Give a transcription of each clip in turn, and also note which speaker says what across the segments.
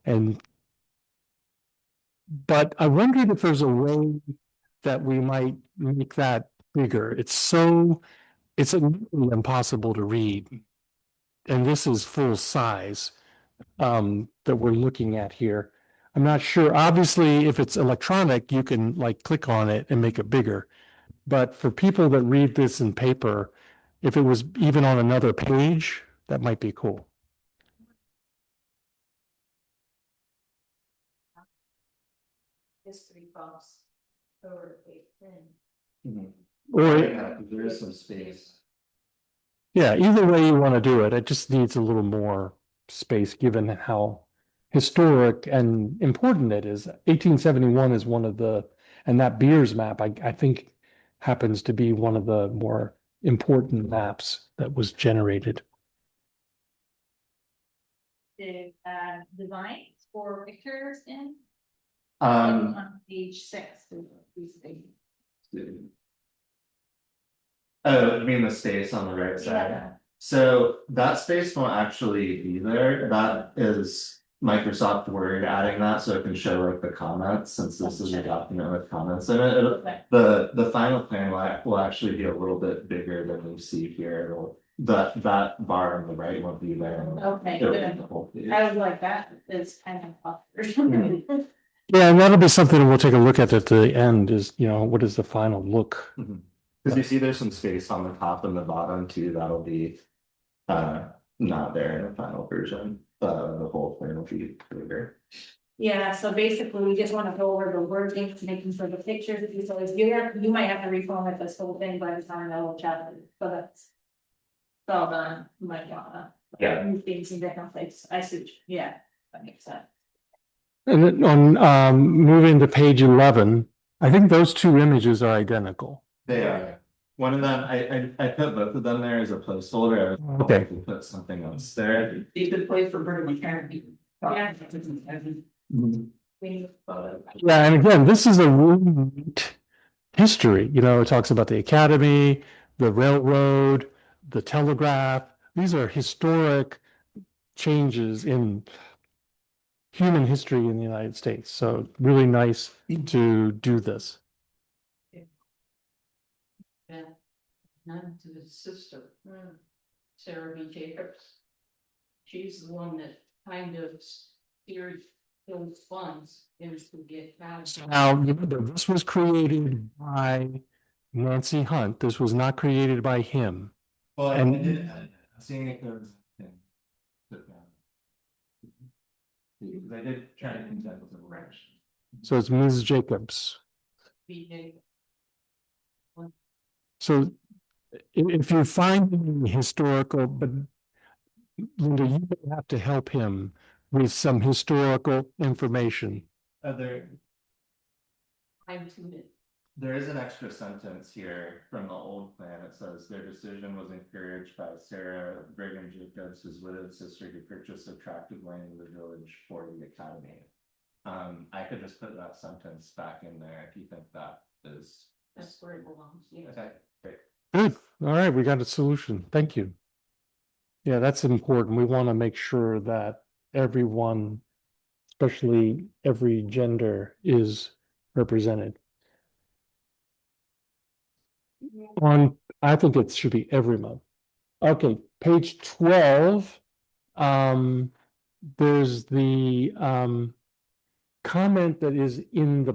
Speaker 1: And but I wondered if there's a way that we might make that bigger. It's nearly impossible to read. And this is full size that we're looking at here. I'm not sure. Obviously, if it's electronic, you can like click on it and make it bigger. But for people that read this in paper, if it was even on another page, that might be cool.
Speaker 2: History buffs over a thin.
Speaker 1: Or
Speaker 3: Yeah, there is some space.
Speaker 1: yeah, either way you want to do it, it just needs a little more space given how historic and important it is. 1871 is one of the, and that Beers map, I think happens to be one of the more important maps that was generated.
Speaker 2: The designs for pictures in
Speaker 3: Um,
Speaker 2: on page 6. These things.
Speaker 3: oh, you mean the space on the right side?
Speaker 2: Yeah.
Speaker 3: So that space won't actually be there. That is Microsoft Word adding that so it can show like the comments, since this is a document with comments in it.
Speaker 2: Okay.
Speaker 3: The final plan will actually be a little bit bigger than you see here. That bar on the right won't be there.
Speaker 2: Okay,
Speaker 3: It'll be
Speaker 2: good.
Speaker 3: the whole page.
Speaker 2: I was like, that is kind of awkward.
Speaker 1: Yeah, and that'll be something we'll take a look at the end is, what is the final look?
Speaker 3: Because you see there's some space on the top and the bottom too, that'll be not there in the final version. The whole thing will be bigger.
Speaker 2: Yeah, so basically, we just want to go over the wording, making sure the pictures, if you so you might have to reformat this whole thing by the time I will chat, but that's. It's all done, you might wanna.
Speaker 3: Yeah.
Speaker 2: Move things in different places, I see, yeah, that makes sense.
Speaker 1: And then on moving to page 11, I think those two images are identical.
Speaker 3: They are. One of them, I put both of them there as a placeholder.
Speaker 1: Okay.
Speaker 3: I can put something else there.
Speaker 4: Be a good place for Bert McCarran.
Speaker 2: Yeah.
Speaker 3: Mhm.
Speaker 2: We need a photo.
Speaker 1: Yeah, and again, this is a really neat history. It talks about the academy, the railroad, the telegraph. These are historic changes in human history in the United States. So really nice to do this.
Speaker 4: Yeah. None to his sister, Sarah B. Jacobs. She's the one that kind of steered those funds into get out.
Speaker 1: Now, remember, this was created by Nancy Hunt. This was not created by him.
Speaker 3: Well, I
Speaker 1: And-
Speaker 3: did, seeing if there was. Because I did try to think that was a wrench.
Speaker 1: So it's Ms. Jacobs.
Speaker 4: BJ.
Speaker 1: So if you find any historical, but Linda, you may have to help him with some historical information.
Speaker 3: There
Speaker 4: I'm to it.
Speaker 3: is an extra sentence here from the old plan. It says their decision was encouraged by Sarah Brigham Jacobs, his widowed sister, who purchased a tract of land in the village for the academy. I could just put that sentence back in there if you think that is.
Speaker 4: That's where it belongs, yeah.
Speaker 3: Okay, great.
Speaker 1: Good. All right, we got a solution. Thank you. Yeah, that's important. We want to make sure that everyone, especially every gender, is represented. I think it should be everyone. Okay, page 12. There's the comment that is in the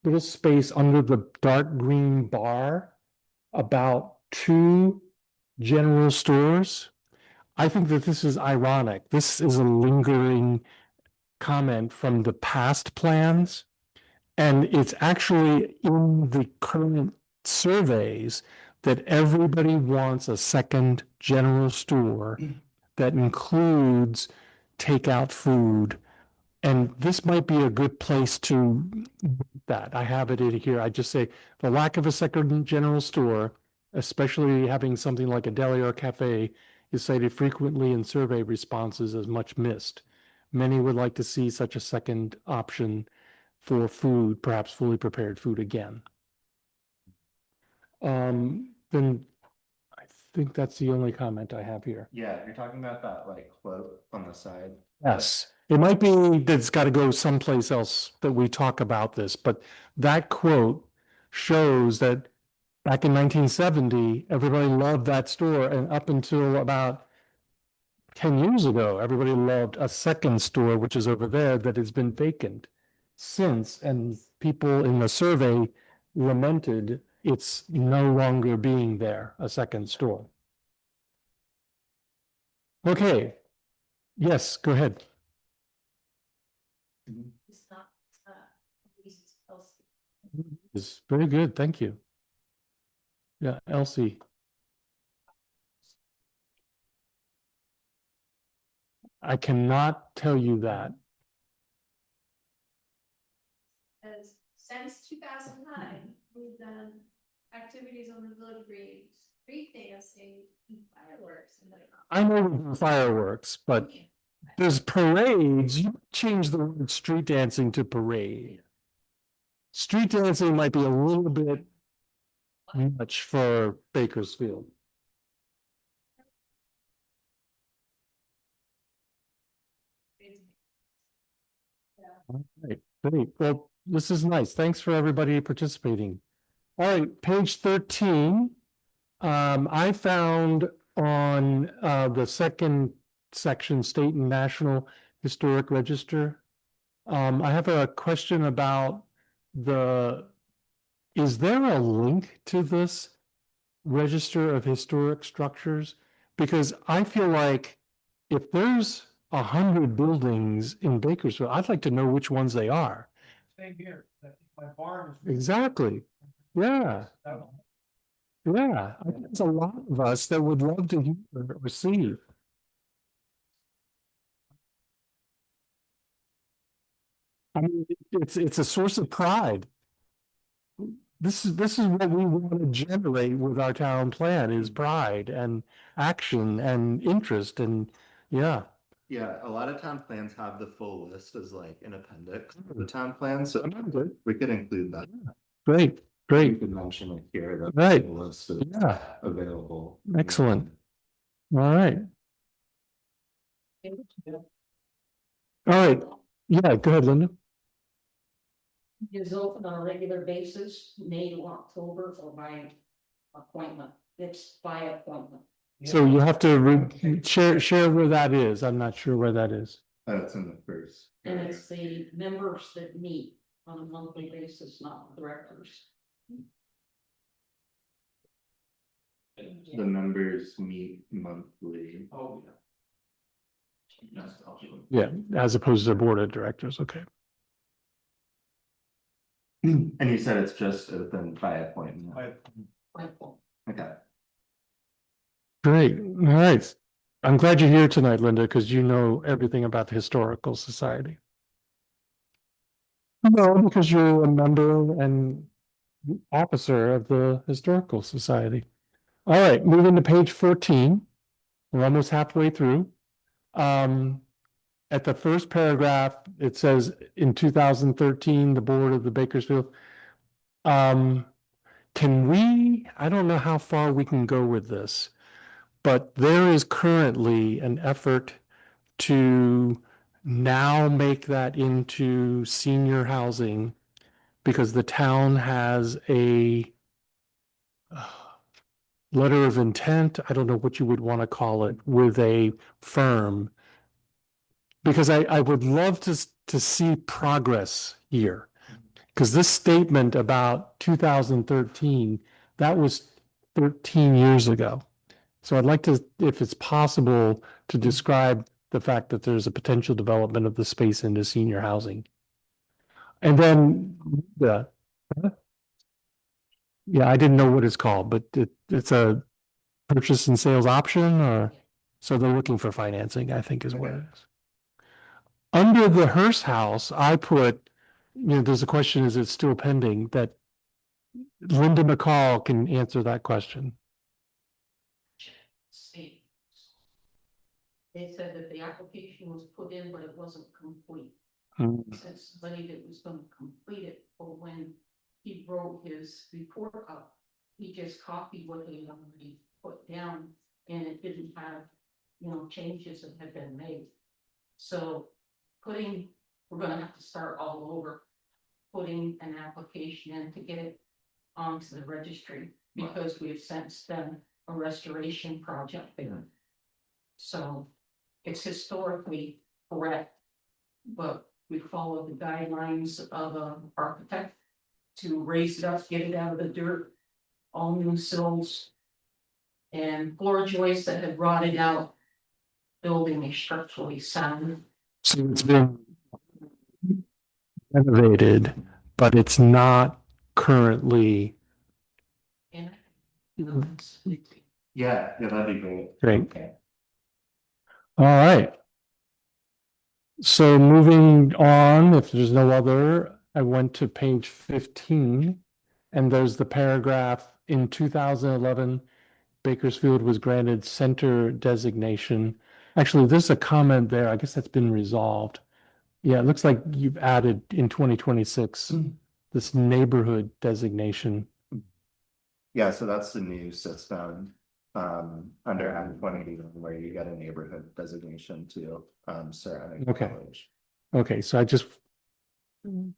Speaker 1: little space under the dark green bar about 2 general stores. I think that this is ironic. This is a lingering comment from the past plans. And it's actually in the current surveys that everybody wants a second general store that includes takeout food. And this might be a good place to that. I have it in here. I just say the lack of a second general store, especially having something like a deli or cafe, is cited frequently in survey responses as much missed. Many would like to see such a second option for food, perhaps fully prepared food again. Then I think that's the only comment I have here.
Speaker 3: Yeah, you're talking about that like quote on the side.
Speaker 1: Yes, It might be that it's got to go someplace else that we talk about this, but that quote shows that back in 1970, everybody loved that store, and up until about 10 years ago, everybody loved a second store, which is over there, that has been vacant since, and people in the survey lamented it's no longer being there, a second store. Okay, yes, go ahead.
Speaker 2: It's not, it's Elsie.
Speaker 1: It's very good, thank you. Yeah, Elsie. I cannot tell you that.
Speaker 5: As since 2009, we've done activities on the village green, street dancing, and fireworks. And
Speaker 1: I know we do fireworks, but there's parades. You change the word street dancing to parade. Street dancing might be a little bit much for Bakersfield. All right, great. Well, this is nice. Thanks for everybody participating. All right, page 13. I found on the second section, State and National Historic Register. I have a question about is there a link to this Register of Historic Structures? Because I feel like if there's 100 buildings in Bakersfield, I'd like to know which ones they are.
Speaker 6: Same here, my barn is.
Speaker 1: Exactly. Yeah. Yeah, I think there's a lot of us that would love to hear or see. I mean, it's a source of pride. This is what we want to generate with our town plan is pride and action and interest and yeah.
Speaker 3: Yeah, a lot of town plans have the full list as like an appendix to the town plan, so
Speaker 1: Good.
Speaker 3: we could include that.
Speaker 1: Great,
Speaker 3: You
Speaker 1: great,
Speaker 3: could mention it here, that
Speaker 1: Right.
Speaker 3: the list is
Speaker 1: yeah,
Speaker 3: available.
Speaker 1: excellent. All right, all right, yeah, go ahead, Linda.
Speaker 4: Is open on a regular basis, May to October, or by appointment. It's by appointment.
Speaker 1: So you have to share where that is. I'm not sure where that is.
Speaker 3: That's in the first.
Speaker 4: And it's the members that meet on a monthly basis, not directors.
Speaker 3: The members meet monthly.
Speaker 6: Oh, yeah.
Speaker 1: Yeah, as opposed to the board of directors, okay.
Speaker 3: And you said it's just open by appointment. Okay.
Speaker 1: Great, all right. I'm glad you're here tonight, Linda, because you know everything about the Historical Society. No, because you're a member and officer of the Historical Society. All right, moving to page 14. We're almost halfway through. At the first paragraph, it says in 2013, the board of the Bakersfield. I don't know how far we can go with this, but there is currently an effort to now make that into senior housing because the town has a letter of intent, I don't know what you would want to call it, with a firm. Because I would love to see progress here. Because this statement about 2013, that was 13 years ago. So I'd like to, if it's possible, to describe the fact that there's a potential development of the space into senior housing. And then yeah, I didn't know what it's called, but it's a purchase and sales option or, so they're looking for financing, I think is what it is. Under the Hearst House, I put, there's a question, is it still pending? That Linda McCall can answer that question.
Speaker 4: State. They said that the application was put in, but it wasn't complete. Said somebody that was gonna complete it, but when he wrote his report up, he just copied what they already put down, and it didn't have, changes that had been made. So we're gonna have to start all over. Putting an application in to get it onto the registry, because we've since done a restoration project there. So it's historically correct, but we follow the guidelines of an architect to raise it up, get it out of the dirt, all new sills. And floor joists that had rotted out, building is structurally sound.
Speaker 1: So it's been renovated, but it's not currently
Speaker 4: And
Speaker 3: Yeah, that'd be great.
Speaker 1: great.
Speaker 3: Okay.
Speaker 1: All right. So moving on, if there's no other, I went to page 15. And there's the paragraph, in 2011, Bakersfield was granted center designation. Actually, there's a comment there. I guess that's been resolved. Yeah, it looks like you've added in 2026 this neighborhood designation.
Speaker 3: Yeah, so that's the new system, under Act 20, where you get a neighborhood designation to, surrounding the
Speaker 1: Okay.
Speaker 3: village.
Speaker 1: Okay, so I just,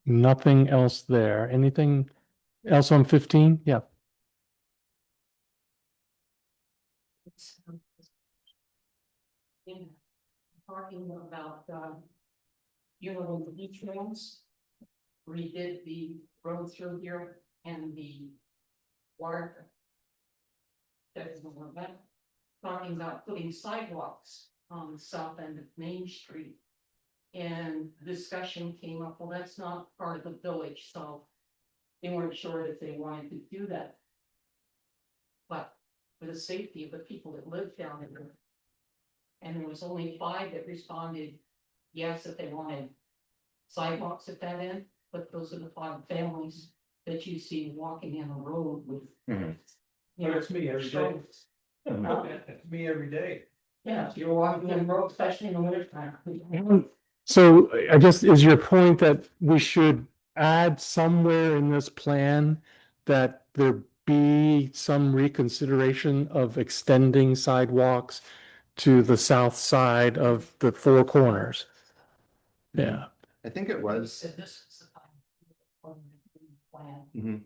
Speaker 1: nothing else there. Anything else on 15? Yeah.
Speaker 4: in talking about, the beach trails. Redid the road through here and the water. That is the one that, talking about putting sidewalks on the south end of Main Street. And discussion came up, well, that's not part of the village, so they weren't sure if they wanted to do that. But for the safety of the people that live down there. And there was only 5 that responded, yes, if they wanted sidewalks at that end, but those are the 5 families that you see walking in a road with.
Speaker 3: Mhm.
Speaker 4: You know,
Speaker 6: But it's me every day.
Speaker 4: strollers.
Speaker 6: It's me every day.
Speaker 4: Yeah, if you're walking in the road, especially in the winter time.
Speaker 1: So I guess is your point that we should add somewhere in this plan that there be some reconsideration of extending sidewalks to the south side of the 4 corners? Yeah.
Speaker 3: I think it was.
Speaker 4: So this is the plan.
Speaker 3: Mhm.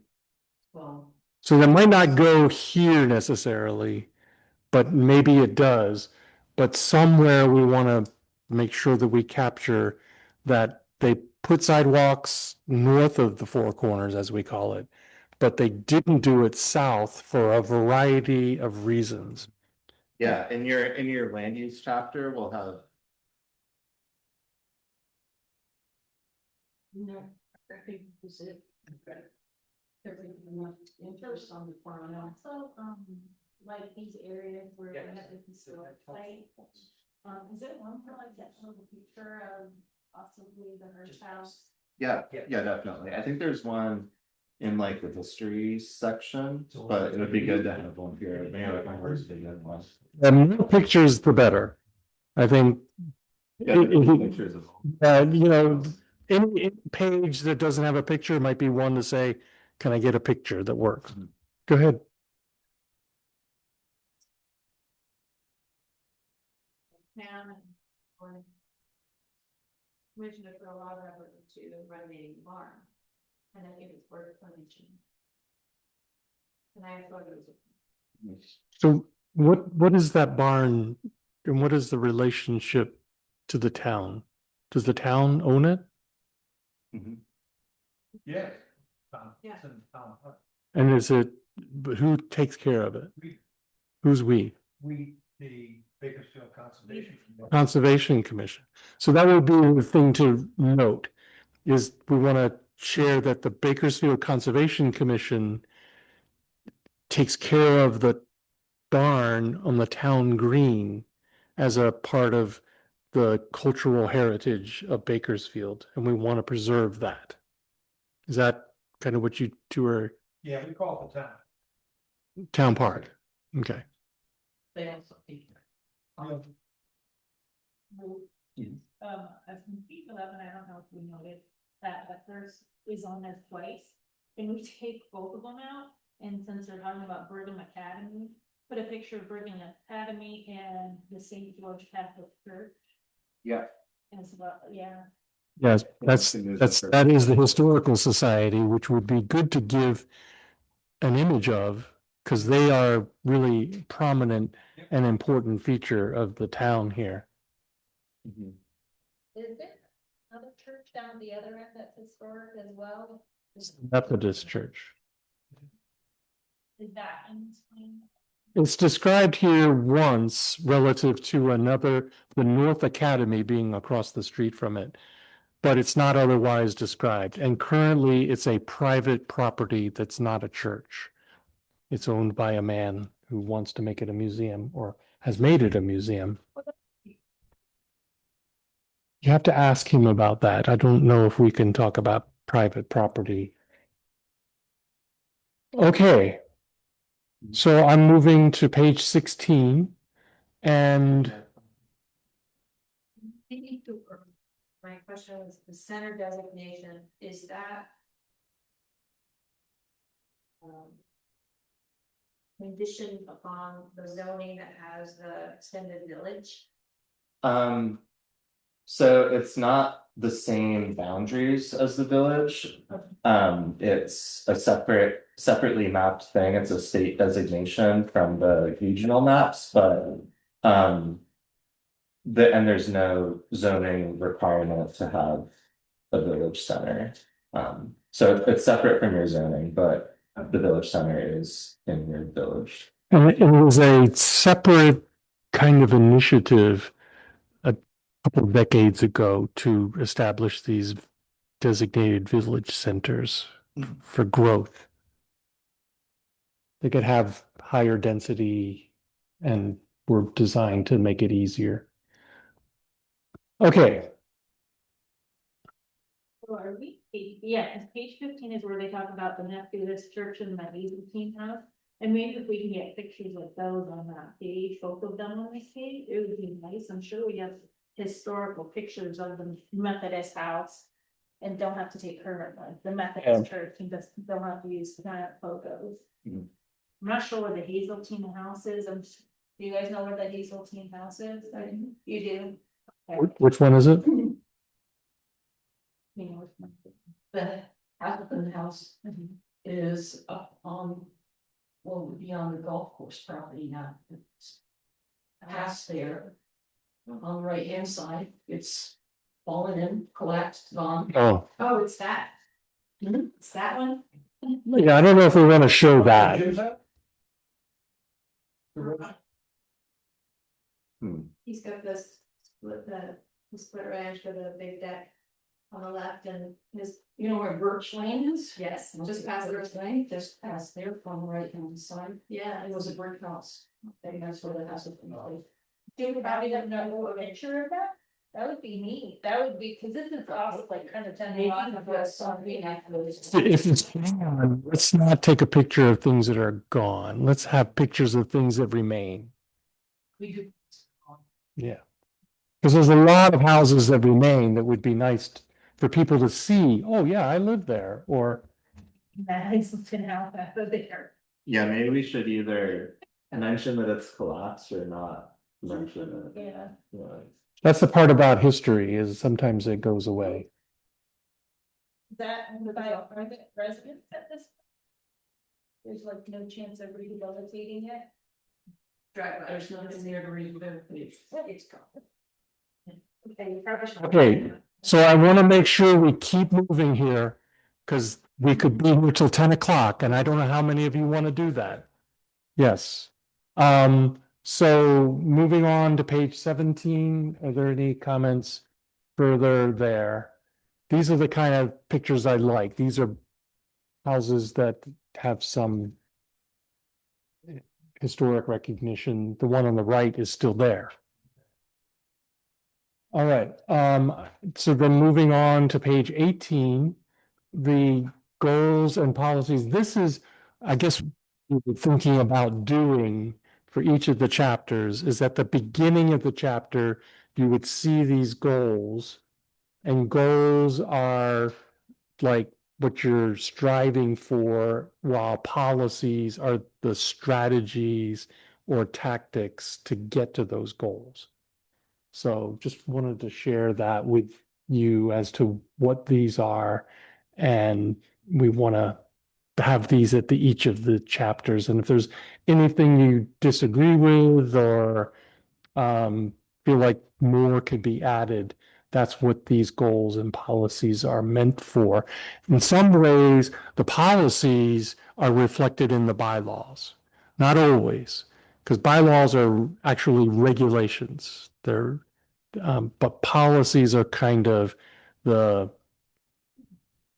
Speaker 4: Well,
Speaker 1: So that might not go here necessarily, but maybe it does. But somewhere we want to make sure that we capture that they put sidewalks north of the 4 corners, as we call it, but they didn't do it south for a variety of reasons.
Speaker 3: Yeah, in your land use chapter, we'll have.
Speaker 4: no, I think this is it. Everything enough interest on the farm now.
Speaker 2: Also, like these areas where we have the historic site, is it one for like that little picture of possibly the Hearst house?
Speaker 3: Yeah, definitely. I think there's one in like the history section, but it would be good to have one here. Maybe I can work the good one.
Speaker 1: The more pictures, the better. I think,
Speaker 3: Yeah, the pictures of.
Speaker 1: any page that doesn't have a picture might be one to say, can I get a picture that works?
Speaker 3: Mhm.
Speaker 1: Go ahead.
Speaker 5: Town and or commissioner for a lot of effort into renovating the barn. And I think it's worth mentioning. And I have photos of.
Speaker 1: So what is that barn and what is the relationship to the town? Does the town own it?
Speaker 3: Mhm.
Speaker 6: Yeah.
Speaker 5: Yeah.
Speaker 1: And is it, but who takes care of it?
Speaker 6: We,
Speaker 1: Who's we?
Speaker 6: the Bakersfield Conservation. Commission.
Speaker 1: Conservation Commission. So that would be the thing to note, is we want to share that the Bakersfield Conservation Commission takes care of the barn on the town green as a part of the cultural heritage of Bakersfield, and we want to preserve that. Is that kind of what you two are,
Speaker 6: Yeah, we call it the town.
Speaker 1: town park? Okay.
Speaker 4: They also think.
Speaker 2: As from page 11, I don't know if we noted that the first is on this twice. Can we take both of them out? And since they're talking about Brigham Academy, put a picture of Brigham Academy and the St. George Catholic Church.
Speaker 3: Yeah.
Speaker 2: as well, yeah.
Speaker 1: Yes,
Speaker 3: Yeah.
Speaker 1: that is the Historical Society, which would be good to give an image of, because they are really prominent and important feature of the town here.
Speaker 3: Mhm.
Speaker 2: Is there another church down the other end that's historic as well?
Speaker 1: Methodist Church.
Speaker 2: Is that in this plan?
Speaker 1: It's described here once relative to another, the North Academy being across the street from it. But it's not otherwise described, and currently it's a private property that's not a church. It's owned by a man who wants to make it a museum or has made it a museum. You have to ask him about that. I don't know if we can talk about private property. Okay. So I'm moving to page 16 and
Speaker 5: My question was, the center designation, is that? Conditioned upon the zoning that has the extended village?
Speaker 3: So it's not the same boundaries as the village. It's a separately mapped thing. It's a state designation from the regional maps, but and there's no zoning requirement to have a village center. So it's separate from your zoning, but the village center is in your village.
Speaker 1: and it was a separate kind of initiative a couple of decades ago to establish these designated village centers for growth. They could have higher density and were designed to make it easier. Okay,
Speaker 2: So are we, yeah, because page 15 is where they talk about the Methodist church and the Hazeltine house. And maybe if we can get pictures of those on that page, both of them on this page, it would be nice. I'm sure we have historical pictures of the Methodist house. And don't have to take current ones, the Methodist church, and just don't have to use current photos.
Speaker 3: Mhm.
Speaker 2: I'm not sure where the Hazeltine house is. Do you guys know where the Hazeltine house is? You do? Okay.
Speaker 1: which one is it?
Speaker 2: You know, which one.
Speaker 4: The Appleton House
Speaker 2: Mhm.
Speaker 4: is up on, well, would be on the golf course property now. It's past there. On the right hand side, it's fallen in, collapsed, gone.
Speaker 1: Oh,
Speaker 5: Oh, it's that.
Speaker 4: Mhm.
Speaker 5: It's that one?
Speaker 1: yeah, I don't know if we want to show that.
Speaker 6: Jim's house?
Speaker 5: He's got this, split the split ranch with a big deck on the left and his,
Speaker 4: You know where Birch Lane is?
Speaker 5: yes,
Speaker 4: Just
Speaker 5: just
Speaker 4: past
Speaker 5: past the,
Speaker 4: Birch Lane, just past there from the right hand side.
Speaker 5: yeah.
Speaker 4: It was a brick house. I think that's where the house is from.
Speaker 2: Do you probably have no picture of that? That would be neat. That would be, cause this is also like kind of 10 blocks of us on the
Speaker 1: If it's gone, let's not take a picture of things that are gone. Let's have pictures of things that remain.
Speaker 4: We do.
Speaker 1: Yeah. Because there's a lot of houses that remain that would be nice for people to see, oh yeah, I live there, or
Speaker 2: That Hazelton house over there.
Speaker 3: Yeah, maybe we should either mention that it's collapsed or not mention it.
Speaker 2: Yeah.
Speaker 3: Yeah.
Speaker 1: that's the part about history is sometimes it goes away.
Speaker 2: That owned by a private resident at this? There's like no chance of rehabilitating it?
Speaker 4: There's nothing there to rehabilitate.
Speaker 2: It's gone. Okay, you probably should.
Speaker 1: Okay, so I want to make sure we keep moving here because we could be here till 10 o'clock and I don't know how many of you want to do that. Yes. So moving on to page 17, are there any comments further there? These are the kind of pictures I like. These are houses that have some historic recognition. The one on the right is still there. All right, so then moving on to page 18, the goals and policies. This is, I guess, we were thinking about doing for each of the chapters is at the beginning of the chapter, you would see these goals. And goals are like what you're striving for, while policies are the strategies or tactics to get to those goals. So just wanted to share that with you as to what these are. And we want to have these at each of the chapters. And if there's anything you disagree with or feel like more could be added, that's what these goals and policies are meant for. In some ways, the policies are reflected in the bylaws, not always, because bylaws are actually regulations. But policies are kind of the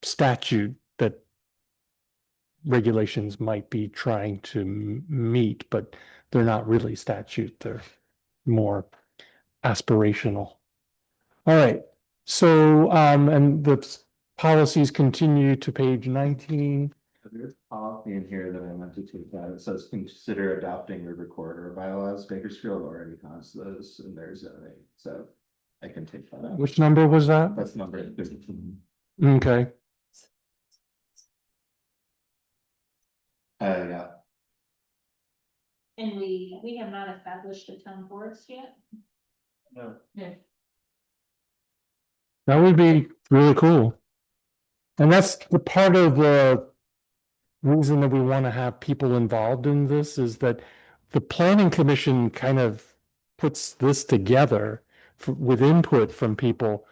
Speaker 1: statute that regulations might be trying to meet, but they're not really statute. They're more aspirational. All right. So, and the policies continue to page 19.
Speaker 3: There's a policy in here that I meant to take out. It says consider adopting river corridor bylaws. Bakersfield already has those in their zoning, so I can take that out.
Speaker 1: Which number was that?
Speaker 3: That's number 15.
Speaker 1: Okay.
Speaker 3: Yeah.
Speaker 2: And we have not established a town forest yet.
Speaker 3: No.
Speaker 1: That would be really cool. And that's the part of the reason that we want to have people involved in this is that the planning commission kind of puts this together with input from people,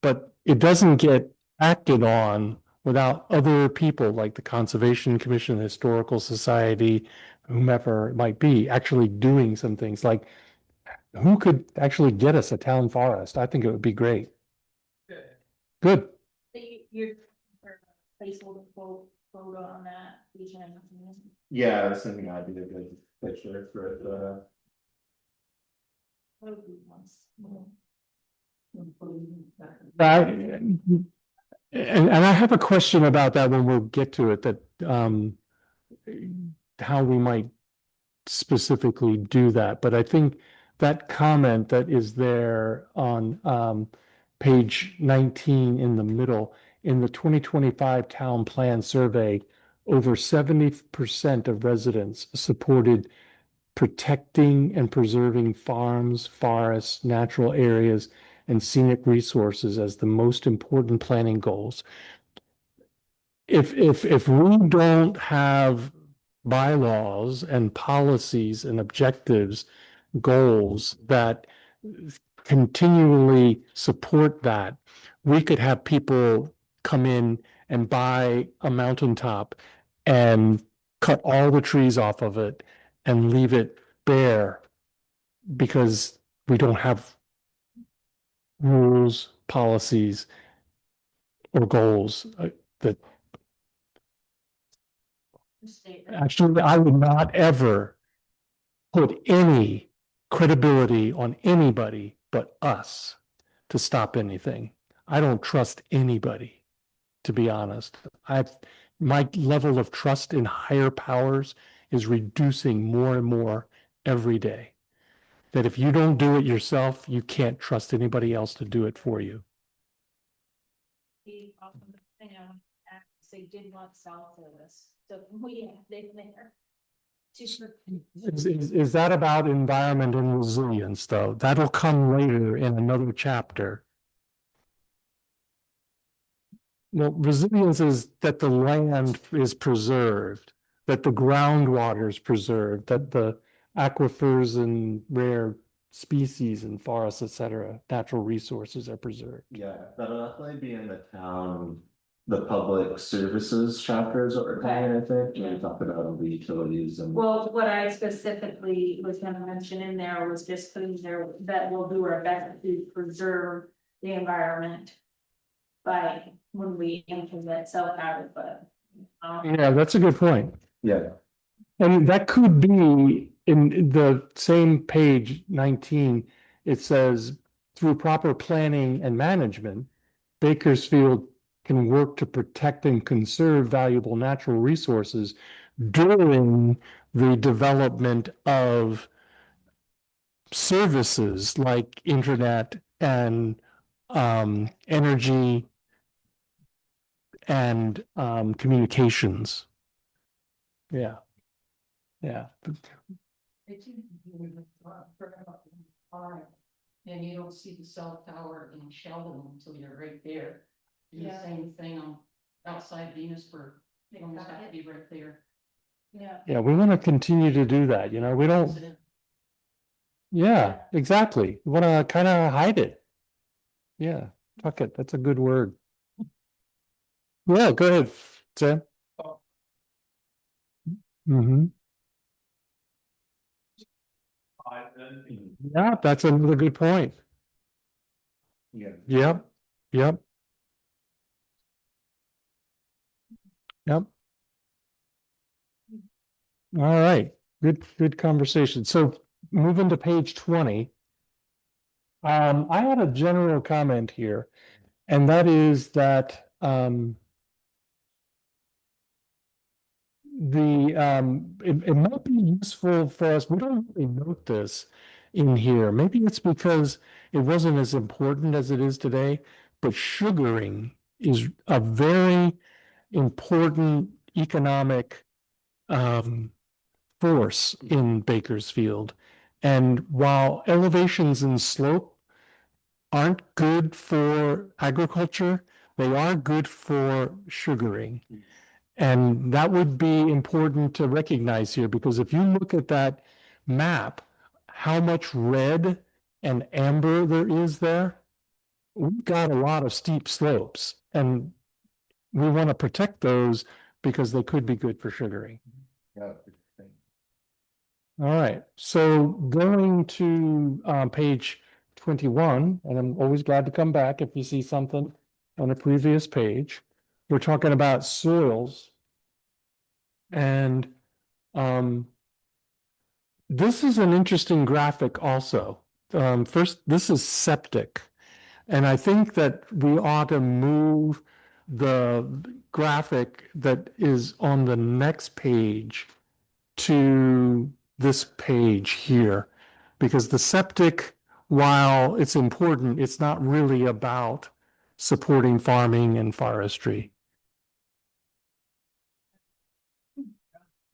Speaker 1: but it doesn't get acted on without other people like the Conservation Commission, the Historical Society, whomever it might be, actually doing some things. Like, who could actually get us a town forest? I think it would be great. Good.
Speaker 2: So you're placeholder photo on that.
Speaker 3: Yeah, I was thinking I'd be a good picture for it.
Speaker 1: Right. And I have a question about that when we'll get to it, that how we might specifically do that. But I think that comment that is there on page 19 in the middle, in the 2025 town plan survey, over 70% of residents supported protecting and preserving farms, forests, natural areas, and scenic resources as the most important planning goals. If we don't have bylaws and policies and objectives, goals that continually support that, we could have people come in and buy a mountaintop and cut all the trees off of it and leave it bare because we don't have rules, policies, or goals that actually I would not ever put any credibility on anybody but us to stop anything. I don't trust anybody, to be honest. My level of trust in higher powers is reducing more and more every day. That if you don't do it yourself, you can't trust anybody else to do it for you.
Speaker 2: They did want cell service, so they're there.
Speaker 1: Is that about environment and resilience, though? That'll come later in another chapter. Well, resilience is that the land is preserved, that the groundwater is preserved, that the aquifers and rare species and forests, et cetera, natural resources are preserved.
Speaker 3: Yeah, that'll definitely be in the town, the public services chapters or time, I think. We talked about the utilities and.
Speaker 2: Well, what I specifically was gonna mention in there was just putting there that we'll do our best to preserve the environment by when we implement self-powered, but.
Speaker 1: Yeah, that's a good point.
Speaker 3: Yeah,
Speaker 1: And that could be in the same page 19, it says, through proper planning and management, Bakersfield can work to protect and conserve valuable natural resources during the development of services like internet and energy and communications. Yeah. Yeah.
Speaker 4: And you don't see the cell tower in Sheldon until you're right there. And the
Speaker 2: Yeah.
Speaker 4: same thing on outside Venusburg, they almost have to be right there.
Speaker 2: Yeah.
Speaker 1: Yeah, we want to continue to do that, you know, we don't,
Speaker 4: Isn't it?
Speaker 1: yeah, exactly. We want to kind of hide it. Yeah, tuck it, that's a good word. Yeah, go ahead, Sam. Mm-hmm. Yeah, that's another good point.
Speaker 3: Yeah.
Speaker 1: Yep, yep. Yep. All right, good conversation. So moving to page 20. I had a general comment here, and that is that it might be useful for us. We don't really note this in here. Maybe it's because it wasn't as important as it is today, but sugaring is a very important economic force in Bakersfield. And while elevations and slope aren't good for agriculture, they are good for sugaring. And that would be important to recognize here, because if you look at that map, how much red and amber there is there, we've got a lot of steep slopes, and we want to protect those because they could be good for sugaring.
Speaker 3: Yeah.
Speaker 1: All right, so going to page 21, and I'm always glad to come back if you see something on a previous page. We're talking about soils. And this is an interesting graphic also. First, this is septic. And I think that we ought to move the graphic that is on the next page to this page here, because the septic, while it's important, it's not really about supporting farming and forestry.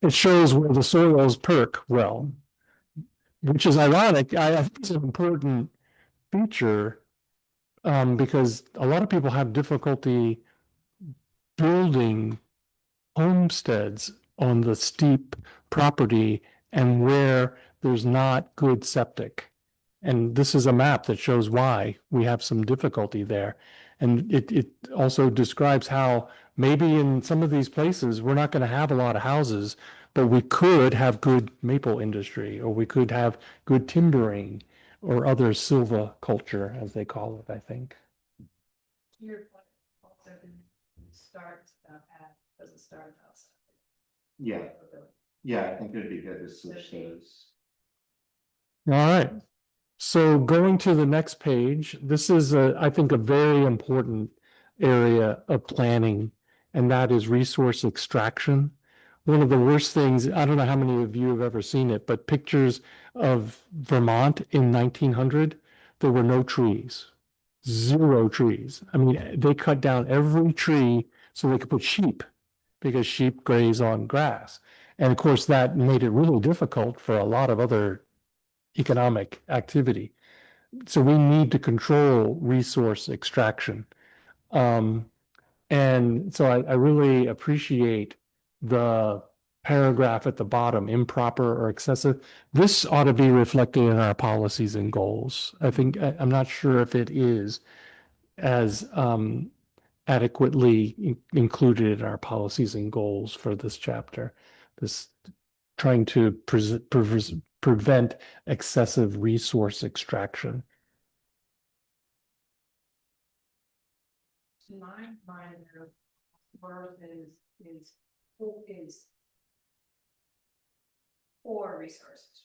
Speaker 1: It shows where the soils perk well, which is ironic. I think it's an important feature because a lot of people have difficulty building homesteads on the steep property and where there's not good septic. And this is a map that shows why we have some difficulty there. And it also describes how maybe in some of these places, we're not going to have a lot of houses, but we could have good maple industry, or we could have good timbering or other silviculture, as they call it, I think.
Speaker 5: Your point also starts at, doesn't start outside.
Speaker 3: Yeah, yeah, I think it'd be good to switch those.
Speaker 1: All right. So going to the next page, this is I think a very important area of planning, and that is resource extraction. One of the worst things, I don't know how many of you have ever seen it, but pictures of Vermont in 1900, there were no trees, zero trees. I mean, they cut down every tree so they could put sheep, because sheep graze on grass. And of course, that made it really difficult for a lot of other economic activity. So we need to control resource extraction. And so I really appreciate the paragraph at the bottom, improper or excessive. This ought to be reflected in our policies and goals. I think, I'm not sure if it is as adequately included in our policies and goals for this chapter. This trying to prevent excessive resource extraction.
Speaker 5: My mind, word is for resources.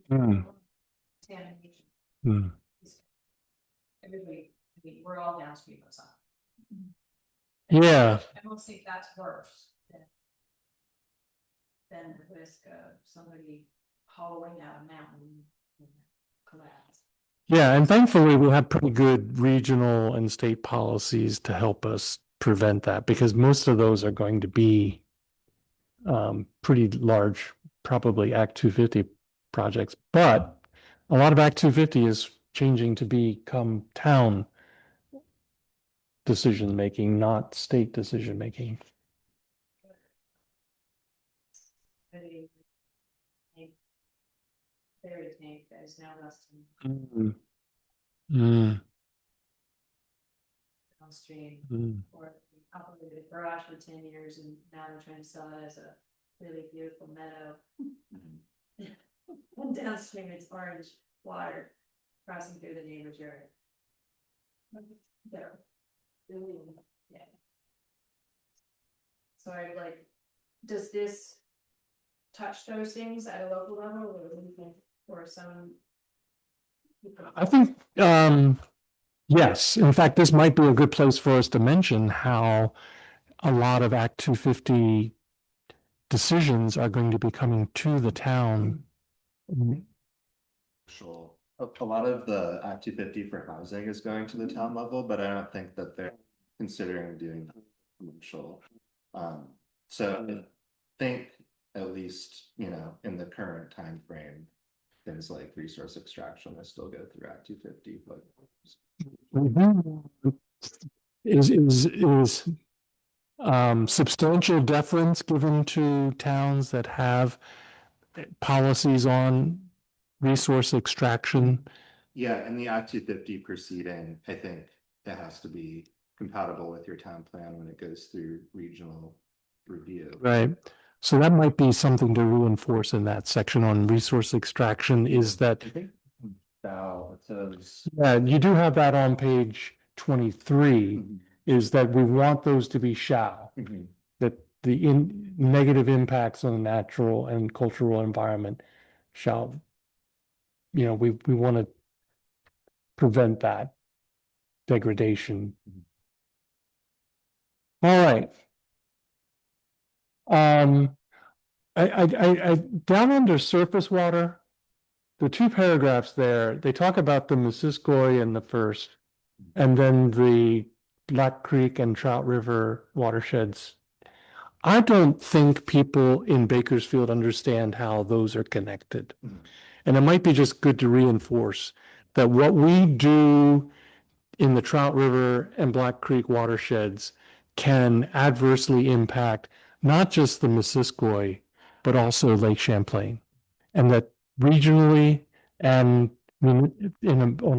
Speaker 1: Mm.
Speaker 5: Sanitation.
Speaker 1: Mm.
Speaker 5: Everybody, I mean, we're all downstream of something.
Speaker 1: Yeah.
Speaker 5: I almost think that's worse than the risk of somebody hollowing out a mountain and collapse.
Speaker 1: Yeah, and thankfully we have pretty good regional and state policies to help us prevent that, because most of those are going to be pretty large, probably Act 250 projects. But a lot of Act 250 is changing to become town decision-making, not state decision-making.
Speaker 2: Very tank, there's now less than
Speaker 1: Mm. Mm,
Speaker 2: downstream.
Speaker 1: mm.
Speaker 2: Or operated a garage for 10 years and now they're trying to sell it as a really beautiful meadow. And downstream it's orange water crossing through the neighbor's yard. There. Really, yeah. So I like, does this touch those things at a local level or do you think, or some?
Speaker 1: I think, yes, in fact, this might be a good place for us to mention how a lot of Act 250 decisions are going to be coming to the town.
Speaker 7: A lot of the Act 250 for housing is going to the town level, but I don't think that they're considering doing commercial. So I think at least, you know, in the current time frame, things like resource extraction will still go through Act 250, but
Speaker 1: Is substantial deference given to towns that have policies on resource extraction?
Speaker 7: yeah, in the Act 250 proceeding, I think it has to be compatible with your town plan when it goes through regional review.
Speaker 1: Right. So that might be something to reinforce in that section on resource extraction is that,
Speaker 3: I think now it says.
Speaker 1: you do have that on page 23, is that we want those to be shall. That the negative impacts on the natural and cultural environment shall, we want to prevent that degradation. All right. I down under surface water, the two paragraphs there, they talk about the Missisquoi in the first, and then the Black Creek and Trout River watersheds. I don't think people in Bakersfield understand how those are connected. And it might be just good to reinforce that what we do in the Trout River and Black Creek watersheds can adversely impact not just the Missisquoi, but also Lake Champlain. And that regionally and on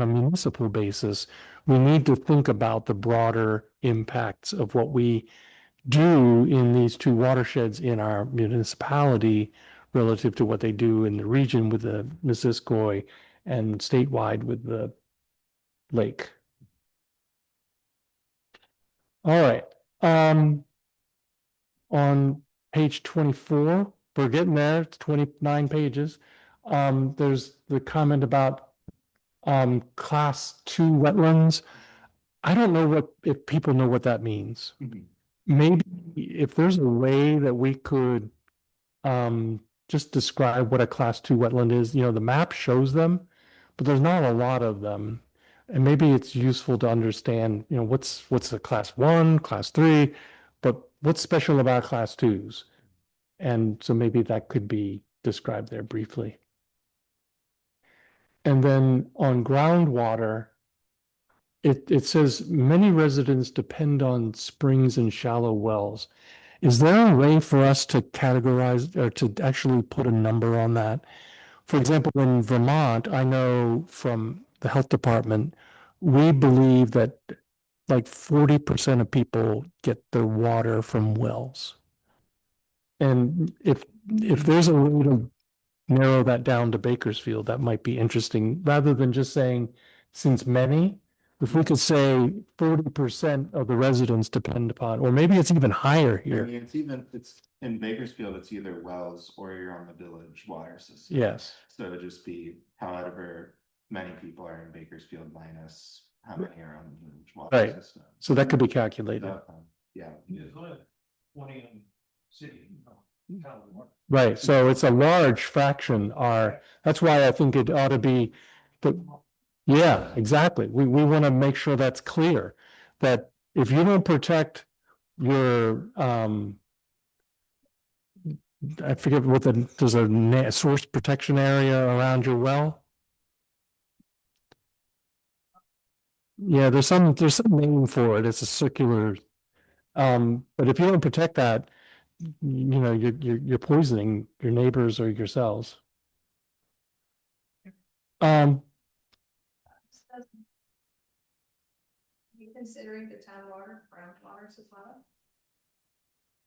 Speaker 1: a municipal basis, we need to think about the broader impacts of what we do in these two watersheds in our municipality relative to what they do in the region with the Missisquoi and statewide with the lake. All right. On page 24, we're getting there, it's 29 pages. There's the comment about class 2 wetlands. I don't know if people know what that means. Maybe if there's a way that we could just describe what a class 2 wetland is, the map shows them, but there's not a lot of them. And maybe it's useful to understand, what's a class 1, class 3, but what's special about class 2s? And so maybe that could be described there briefly. And then on groundwater, it says many residents depend on springs and shallow wells. Is there a way for us to categorize or to actually put a number on that? For example, in Vermont, I know from the health department, we believe that like 40% of people get their water from wells. And if there's a way to narrow that down to Bakersfield, that might be interesting, rather than just saying, since many, if we could say 40% of the residents depend upon, or maybe it's even higher
Speaker 7: I
Speaker 1: here.
Speaker 7: mean, it's in Bakersfield, it's either wells or you're on the village water system.
Speaker 1: Yes.
Speaker 7: So it would just be however many people are in Bakersfield minus how many are on the village water
Speaker 1: Right.
Speaker 7: system.
Speaker 1: So that could be calculated.
Speaker 7: So, yeah.
Speaker 6: There's only 20 in city, town water.
Speaker 1: Right. So it's a large fraction are, that's why I think it ought to be, yeah, exactly. We want to make sure that's clear, that if you don't protect your, I forget what there's a source protection area around your well. Yeah, there's some name for it. It's a circular. But if you don't protect that, you know, you're poisoning your neighbors or yourselves. Um,
Speaker 5: Are you considering the town water, groundwater supply?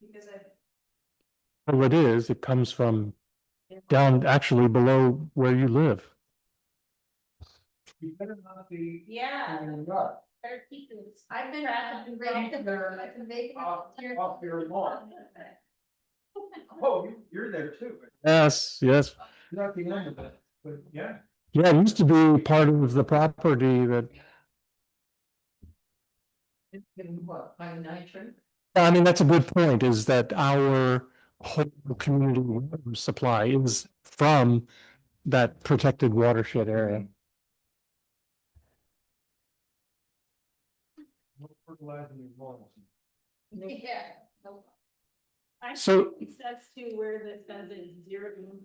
Speaker 5: Because
Speaker 1: well, it is, it comes from down actually below where you live.
Speaker 6: You better not be.
Speaker 2: Yeah.
Speaker 6: cleaning it up
Speaker 2: Better keep this.
Speaker 5: I've been making.
Speaker 6: off your lawn. Oh, you're there too.
Speaker 1: Yes, yes.
Speaker 6: You're not the end of it, but yeah.
Speaker 1: Yeah, it used to be part of the property that,
Speaker 4: It's been what, by nitrogen?
Speaker 1: I mean, that's a good point, is that our whole community water supply is from that protected watershed area.
Speaker 6: No fertilizing your lawns.
Speaker 5: Yeah.
Speaker 1: So-
Speaker 2: It says to where this says is 0 to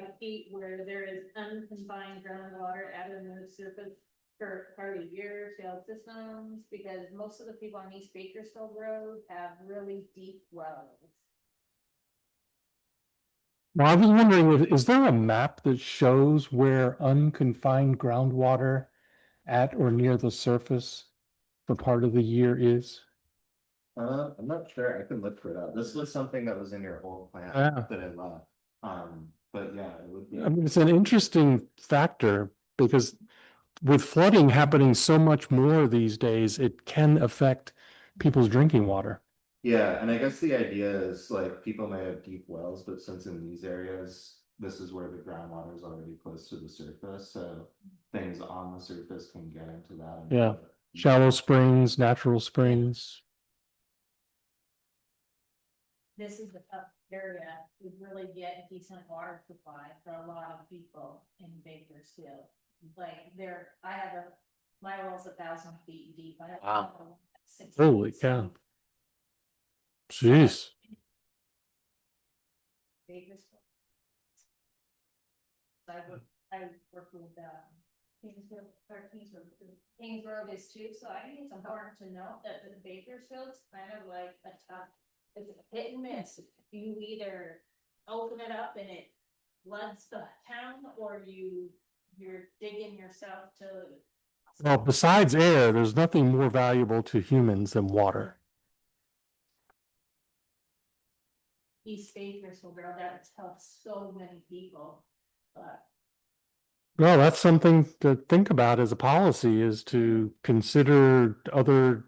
Speaker 2: 5 feet where there is unconfined groundwater added to the surface for part of your failed systems, because most of the people on East Bakersfield Road have really deep wells.
Speaker 1: Now, I was wondering, is there a map that shows where unconfined groundwater at or near the surface for part of the year is?
Speaker 7: I'm not sure, I can look for that, this was something that was in your old plan
Speaker 1: Yeah.
Speaker 7: that I left, but yeah, it would be.
Speaker 1: I mean, it's an interesting factor because with flooding happening so much more these days, it can affect people's drinking water.
Speaker 7: Yeah, and I guess the idea is like people may have deep wells, but since in these areas, this is where the groundwater is already close to the surface, so things on the surface can get into that. and-
Speaker 1: Yeah. Shallow springs, natural springs.
Speaker 2: This is the tough area to really get decent water supply for a lot of people in Bakersfield. Like there, I have my well's 1,000 feet deep. I have
Speaker 1: Wow.
Speaker 2: another one that's 6
Speaker 1: Holy
Speaker 2: feet
Speaker 1: cow.
Speaker 2: deep.
Speaker 1: Jeez.
Speaker 2: Bakersfield. So I work with, Kingsfield, or Kings Road is too, so I think it's important to note that the Bakersfield's kind of like a tough, it's hit and miss. You either open it up and it floods the town, or you're digging yourself to.
Speaker 1: Well, besides air, there's nothing more valuable to humans than water.
Speaker 2: East Bakersfield Road, that helps so many people, but.
Speaker 1: Well, that's something to think about as a policy, is to consider other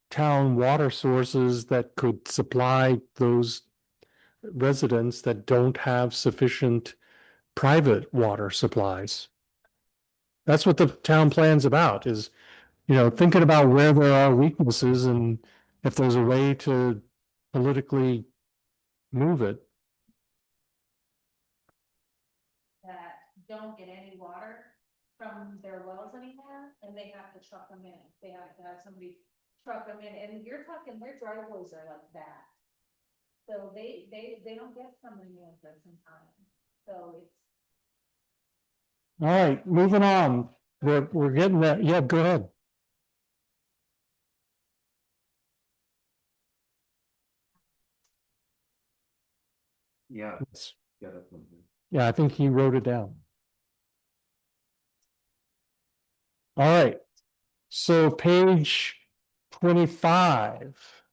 Speaker 1: town water sources that could supply those residents that don't have sufficient private water supplies. That's what the town plan's about, is, you know, thinking about where there are weaknesses and if there's a way to politically move it.
Speaker 2: That don't get any water from their wells anymore, and they have to truck them in. They have to have somebody truck them in, and you're talking, their driveways are like that. So they don't get somebody in for some time, so it's.
Speaker 1: All right, moving on. We're getting there. Yeah, go ahead.
Speaker 7: Yeah,
Speaker 1: It's-
Speaker 7: yeah, definitely.
Speaker 1: Yeah, I think he wrote it down. All right, so page 25.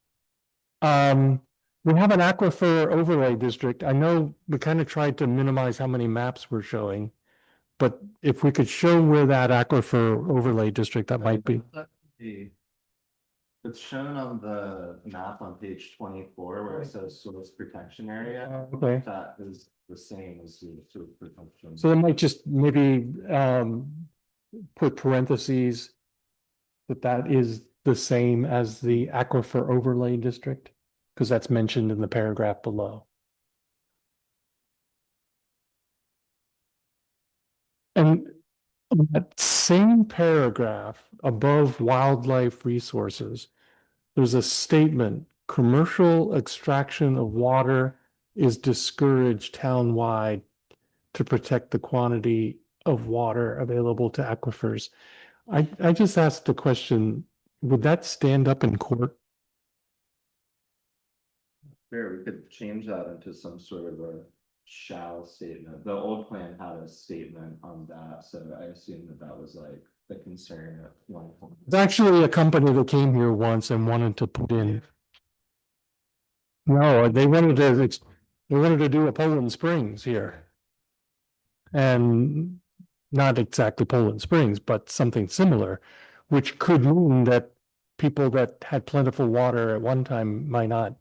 Speaker 1: We have an aquifer overlay district. I know we kind of tried to minimize how many maps we're showing. But if we could show where that aquifer overlay district, that might be.
Speaker 7: It's shown on the map on page 24 where it says source protection area.
Speaker 1: Okay,
Speaker 7: That is the same as the source protection.
Speaker 1: so they might just maybe put parentheses that is the same as the aquifer overlay district, because that's mentioned in the paragraph below. And that same paragraph above wildlife resources, there's a statement, commercial extraction of water is discouraged townwide to protect the quantity of water available to aquifers. I just asked the question, would that stand up in court?
Speaker 7: Sure, we could change that into some sort of a shall statement. The old plan had a statement on that, so I assume that that was like the concern at one point.
Speaker 1: It's actually a company that came here once and wanted to put in. No, they wanted to do a Poland Springs here. And not exactly Poland Springs, but something similar, which could mean that people that had plentiful water at one time might not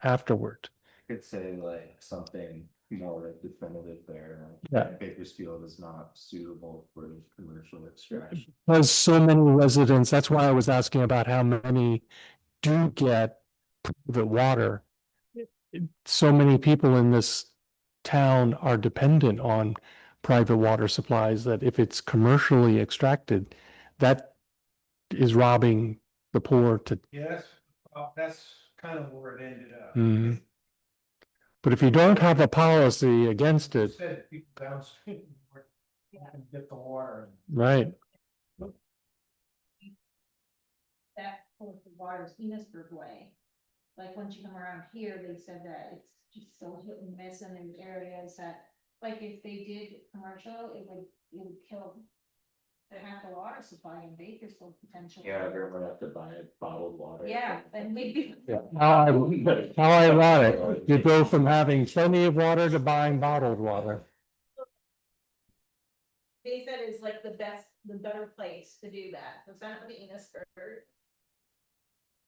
Speaker 1: afterward.
Speaker 7: Could say like something more definitive there.
Speaker 1: Yeah.
Speaker 7: Bakersfield is not suitable for commercial extraction.
Speaker 1: Because so many residents, that's why I was asking about how many do get private water. So many people in this town are dependent on private water supplies that if it's commercially extracted, that is robbing the poor to.
Speaker 6: Yes, that's kind of where it ended up.
Speaker 1: Mhm. But if you don't have a policy against it,
Speaker 6: Said people downstream where you can get the water.
Speaker 1: right?
Speaker 2: That for the water's Enosburg way. Like once you come around here, they said that it's just still hit and miss and there's areas that, like if they did commercial, it would kill. They have the water supply in Bakersfield potentially.
Speaker 3: Yeah, everyone would have to buy bottled water.
Speaker 2: Yeah, then maybe.
Speaker 1: Yeah. How ironic, you go from having plenty of water to buying bottled water.
Speaker 2: They said it's like the better place to do that, it's not the Enosburg.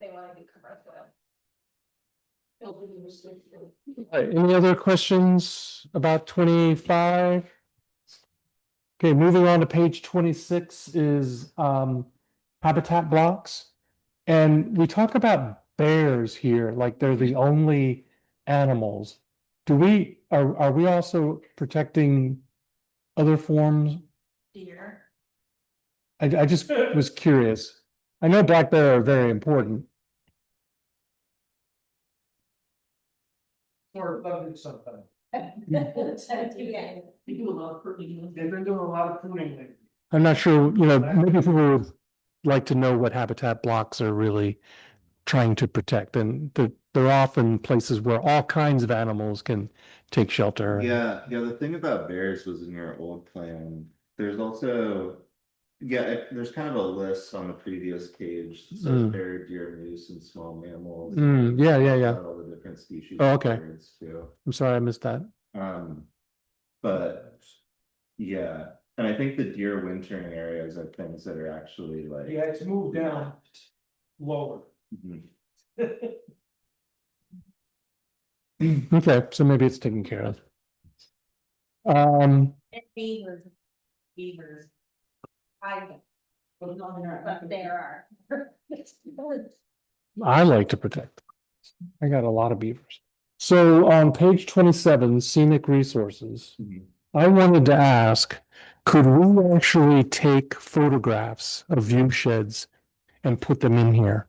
Speaker 2: They wanna do commercial.
Speaker 1: Any other questions about 25? Okay, moving on to page 26 is habitat blocks. And we talk about bears here, like they're the only animals. Are we also protecting other forms?
Speaker 2: Deer.
Speaker 1: I just was curious. I know black bear are very important.
Speaker 6: Sort of loved it sometimes.
Speaker 2: Yeah.
Speaker 4: You do a lot of pruning.
Speaker 6: They've been doing a lot of pruning lately.
Speaker 1: I'm not sure, maybe people would like to know what habitat blocks are really trying to protect, and they're often places where all kinds of animals can take shelter.
Speaker 7: Yeah, the thing about bears was in your old plan. There's also, there's kind of a list on the previous page. That says bear, deer, moose, and small mammals.
Speaker 1: Yeah.
Speaker 7: All the different species.
Speaker 1: Oh,
Speaker 7: of
Speaker 1: okay.
Speaker 7: birds too.
Speaker 1: I'm sorry, I missed that.
Speaker 7: But yeah, and I think the deer wintering areas are things that are actually like.
Speaker 6: Yeah, it's moved down lower.
Speaker 7: Mhm.
Speaker 1: Okay, so maybe it's taken care of. Um,
Speaker 2: And beavers. But there are.
Speaker 1: I like to protect. I got a lot of beavers. So on page 27, scenic resources,
Speaker 7: Mhm.
Speaker 1: I wanted to ask, could we actually take photographs of view sheds and put them in here?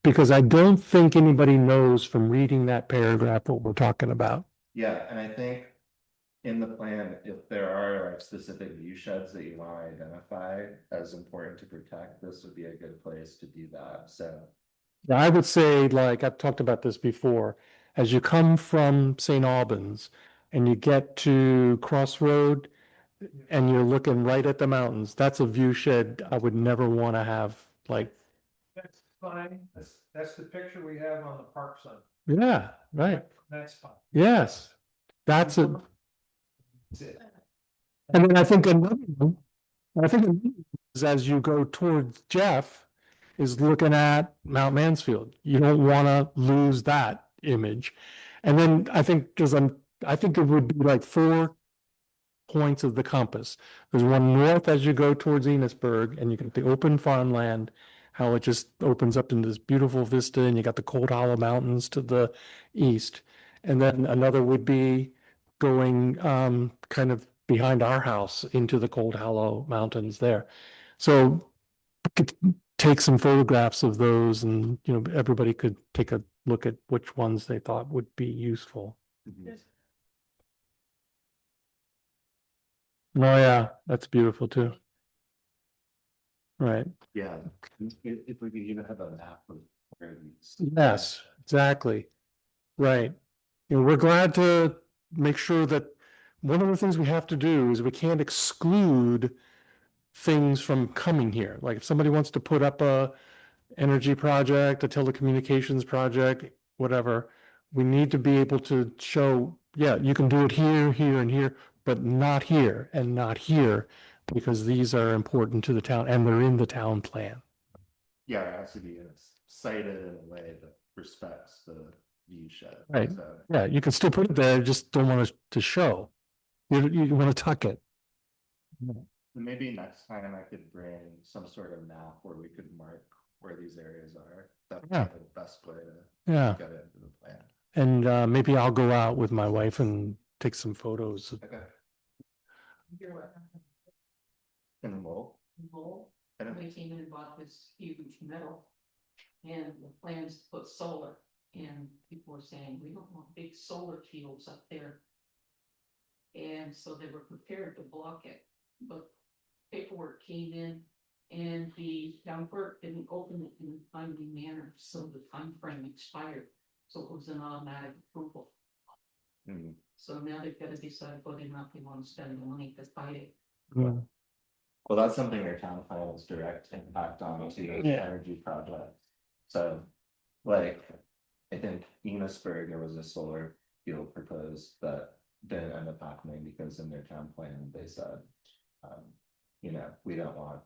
Speaker 1: Because I don't think anybody knows from reading that paragraph what we're talking about.
Speaker 7: Yeah, and I think in the plan, if there are like specific view sheds that you want to identify as important to protect, this would be a good place to do that. So.
Speaker 1: Yeah, I would say, like, I've talked about this before, as you come from St. Albans and you get to Crossroad and you're looking right at the mountains, that's a view shed I would never want to have, like,
Speaker 6: That's fine, that's the picture we have on the park side.
Speaker 1: yeah, right,
Speaker 6: That's fine.
Speaker 1: yes. That's it.
Speaker 6: That's it.
Speaker 1: And then I think another one, is as you go towards Jeff, is looking at Mount Mansfield. You don't want to lose that image. And then I think I think it would be like 4 points of the compass. There's one north as you go towards Enosburg, and you get the open farmland, how it just opens up into this beautiful vista, and you got the Cold Hollow Mountains to the east. And then another would be going kind of behind our house into the Cold Hollow Mountains there. So could take some photographs of those, and everybody could take a look at which ones they thought would be useful.
Speaker 7: Mhm.
Speaker 1: Oh yeah, that's beautiful too. right.
Speaker 7: Yeah, if we could even have a map of where these.
Speaker 1: Yes, exactly. Right. We're glad to make sure that one of the things we have to do is we can't exclude things from coming here. Like if somebody wants to put up a energy project, a telecommunications project, whatever, we need to be able to show, yeah, you can do it here, here, and here, but not here and not here, because these are important to the town and they're in the town plan.
Speaker 7: Yeah, it has to be cited in a way that respects the view shed.
Speaker 1: Right.
Speaker 7: So,
Speaker 1: Yeah, you can still put it there, just don't want it to show. You want to tuck it.
Speaker 7: maybe next time I could bring some sort of map where we could mark where these areas are. That's
Speaker 1: Yeah.
Speaker 7: the best way to
Speaker 1: Yeah,
Speaker 7: get it into the plan.
Speaker 1: and maybe I'll go out with my wife and take some photos.
Speaker 7: Okay.
Speaker 4: You're what?
Speaker 7: In the mold.
Speaker 4: Mole,
Speaker 7: And
Speaker 4: we came in and bought this huge metal. And the plans to put solar, and people were saying, we don't want big solar fields up there. And so they were prepared to block it, but paperwork came in. And the town clerk didn't open it in a timely manner, so the time frame expired, so it was an automatic approval.
Speaker 7: Mhm.
Speaker 4: So now they've got to decide whether or not they want to spend the money to fight it.
Speaker 1: Yeah.
Speaker 7: Well, that's something your town plan has direct impact on to your
Speaker 1: Yeah.
Speaker 7: energy projects. So, like, I think Enosburg, there was a solar field proposed that didn't end up happening because in their town plan, they said, we don't want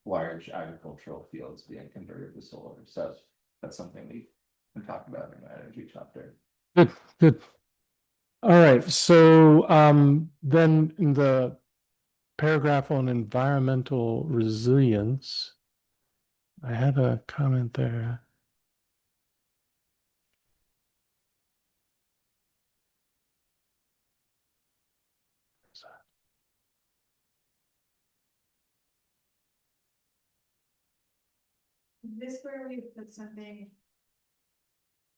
Speaker 7: large agricultural fields being converted to solar. So that's something we can talk about in the energy chapter.
Speaker 1: Good, good. All right, so then in the paragraph on environmental resilience, I had a comment there.
Speaker 5: This where we put something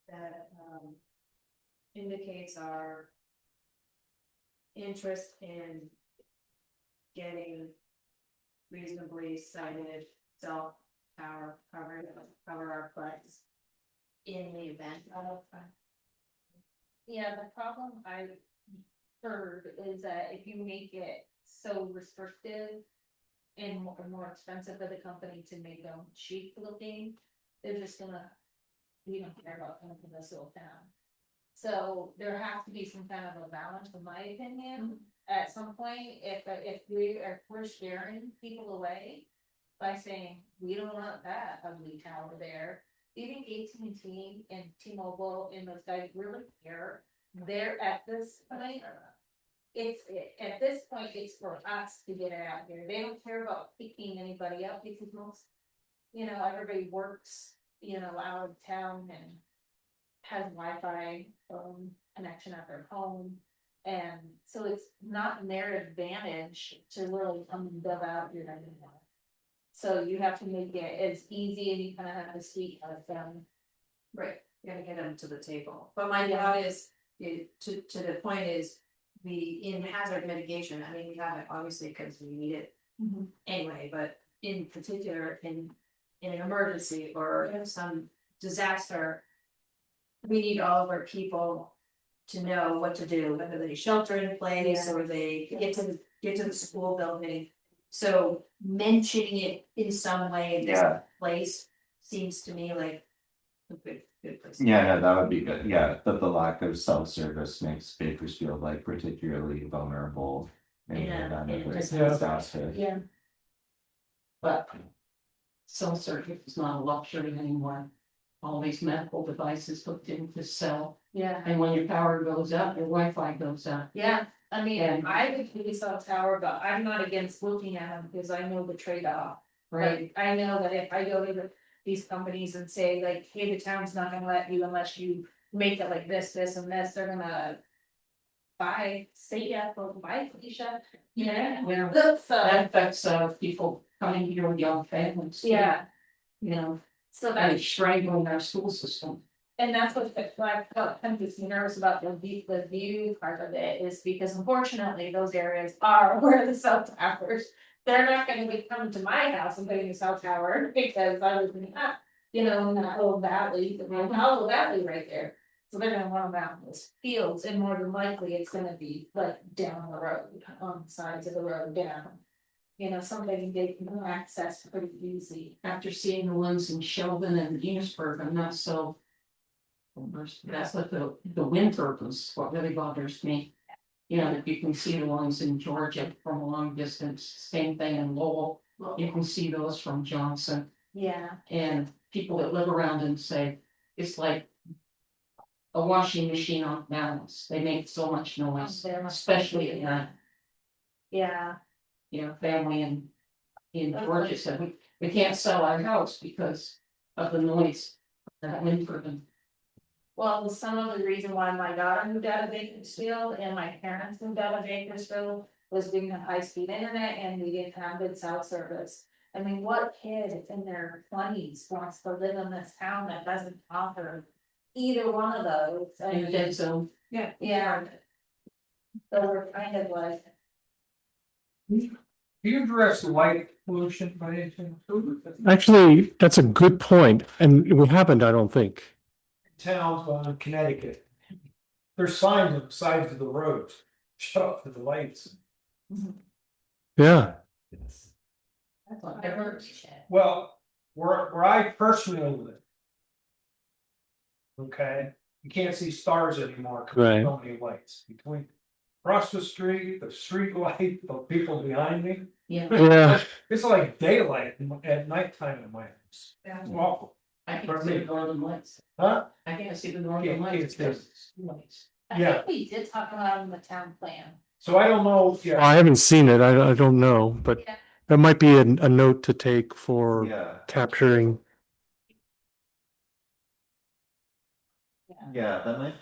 Speaker 5: that indicates our interest in getting reasonably sited cell tower covered, cover our butts in the event of.
Speaker 2: Yeah, the problem I heard is that if you make it so restrictive. And more expensive for the company to make them cheap looking, they're just gonna. We don't care about them in this little town. So there has to be some kind of a balance, in my opinion, at some point, if we're scaring people away. By saying, we don't want that ugly tower there, even AT&T and T-Mobile and those guys really care, they're at this point. At this point, it's for us to get it out here. They don't care about picking anybody up because most, everybody works, out of town and has Wi-Fi connection at their home. And so it's not in their advantage to really come and build out your anymore. So you have to make it as easy and you kind of have to sweet as them.
Speaker 5: Right, you gotta get them to the table, but my thought is, to the point is. In hazard mitigation, I mean, we have it obviously because we need it anyway, but in particular, in an emergency or some disaster. We need all of our people to know what to do, whether they shelter in place or they get to the school building. So mentioning it in some way in this place seems to me like a good place.
Speaker 3: Yeah, no, that would be good. Yeah, that the lack of cell service makes Bakersfield like particularly vulnerable in the
Speaker 5: Yeah,
Speaker 3: event of
Speaker 5: yeah,
Speaker 3: a
Speaker 5: just-
Speaker 3: disaster.
Speaker 2: Yeah.
Speaker 4: But cell service is not a luxury anymore. All these medical devices hooked into cell,
Speaker 2: Yeah.
Speaker 4: and when your power goes out, your Wi-Fi goes out.
Speaker 2: Yeah, I mean,
Speaker 4: And-
Speaker 2: I would do cell tower, but I'm not against looking at them because I know the trade-off.
Speaker 4: Right,
Speaker 2: Like, I know that if I go to these companies and say like, hey, the town's not gonna let you unless you make it like this, this and this, they're gonna. Buy, say yeah, or buy Felicia,
Speaker 4: Yeah.
Speaker 2: So,
Speaker 4: that affects people coming here with young families. too,
Speaker 2: yeah,
Speaker 4: You know,
Speaker 2: so
Speaker 4: and
Speaker 2: that's,
Speaker 4: it's strangling our school system.
Speaker 2: and that's what I felt kind of nervous about the view part of it is because unfortunately those areas are where the cell towers. they're not gonna be coming to my house and putting a cell tower because I live in that, you know, in that little valley, the little valley right there. So they're gonna run around those fields and more than likely it's gonna be like down the road, on the sides of the road down. You know, something they can access pretty easy.
Speaker 4: After seeing the ones in Sheldon and Enosburg, I'm not so. That's what the wind turbines, what really bothers me. You know, if you can see the ones in Georgia from a long distance, same thing in Lowell, you can see those from Johnson.
Speaker 2: Yeah.
Speaker 4: And people that live around and say, it's like. A washing machine on balance, they make so much noise, especially at night,
Speaker 2: Yeah,
Speaker 4: you know, family in Georgia said, we can't sell our house because of the noise. That wind turbine.
Speaker 2: well, some of the reason why my daughter moved out of Bakersfield and my parents moved out of Bakersfield was due to high-speed internet and we didn't have good cell service. I mean, what kid in their twenties wants to live in this town that doesn't offer either one of those? I
Speaker 4: In the
Speaker 2: mean,
Speaker 4: dead zone.
Speaker 2: yeah. So we're kind of like,
Speaker 6: Do you address the light pollution by anything?
Speaker 1: Actually, that's a good point, and we haven't, I don't think.
Speaker 6: Towns on Connecticut. There's signs on the sides of the roads, shut off for the lights.
Speaker 1: Yeah,
Speaker 2: that's what I heard.
Speaker 6: Well, where I personally live. Okay, you can't see stars anymore, because
Speaker 1: Right.
Speaker 6: there's so many lights between. Across the street light, the people behind me,
Speaker 4: Yeah,
Speaker 1: yeah,
Speaker 6: it's like daylight at nighttime in my house. It's awful,
Speaker 4: I can't see the northern lights,
Speaker 6: huh?
Speaker 4: I can't see the
Speaker 6: Can't-
Speaker 4: northern
Speaker 6: can't
Speaker 4: lights
Speaker 6: see.
Speaker 4: because it's lights.
Speaker 2: I
Speaker 6: Yeah.
Speaker 2: think we did talk about it in the town plan.
Speaker 6: So I don't know,
Speaker 1: Well, I haven't seen it, I don't know, but
Speaker 2: Yeah.
Speaker 1: that might be a note to take for
Speaker 3: Yeah,
Speaker 1: capturing.
Speaker 3: yeah, that might,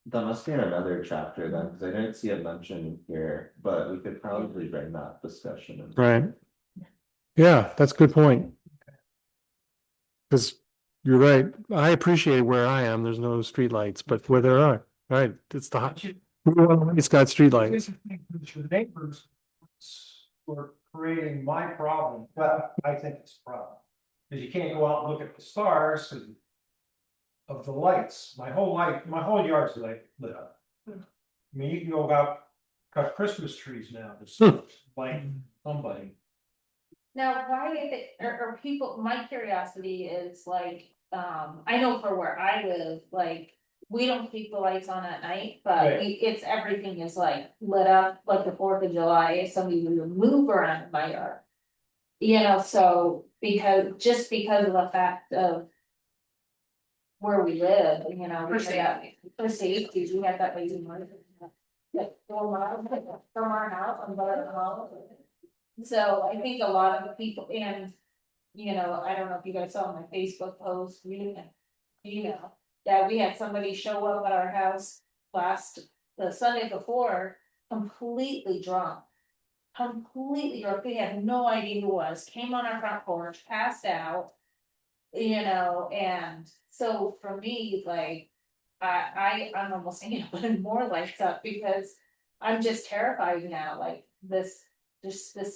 Speaker 3: that must be in another chapter then, because I didn't see it mentioned here, but we could probably bring that discussion in.
Speaker 1: Right. Yeah, that's a good point. Because you're right, I appreciate where I am, there's no streetlights, but where there are, right, it's the hot. It's got streetlights.
Speaker 6: the neighbors. Were creating my problem, but I think it's a problem. Cause you can't go out and look at the stars 'cause of the lights, my whole yard's lit up. I mean, you can go out, cut Christmas trees now, there's like somebody.
Speaker 2: Now, why did it, or people, my curiosity is like, I know for where I live, like. We don't keep the lights on at night, but
Speaker 6: Right.
Speaker 2: it's, everything is like lit up, like the 4th of July, if somebody would move around in my yard. You know, so, because of the fact of. Where we live, you know,
Speaker 4: For safety.
Speaker 2: For safety, we have that lazy money. Like 4 miles from our house, on Butter Hollow. So I think a lot of the people, and, you know, I don't know if you guys saw my Facebook post, you know, that we had somebody show up at our house the Sunday before, completely drunk. Completely drunk, they had no idea who it was, came on our front porch, passed out. You know, and so for me, like, I'm almost thinking of putting more lights up because I'm just terrified now, like this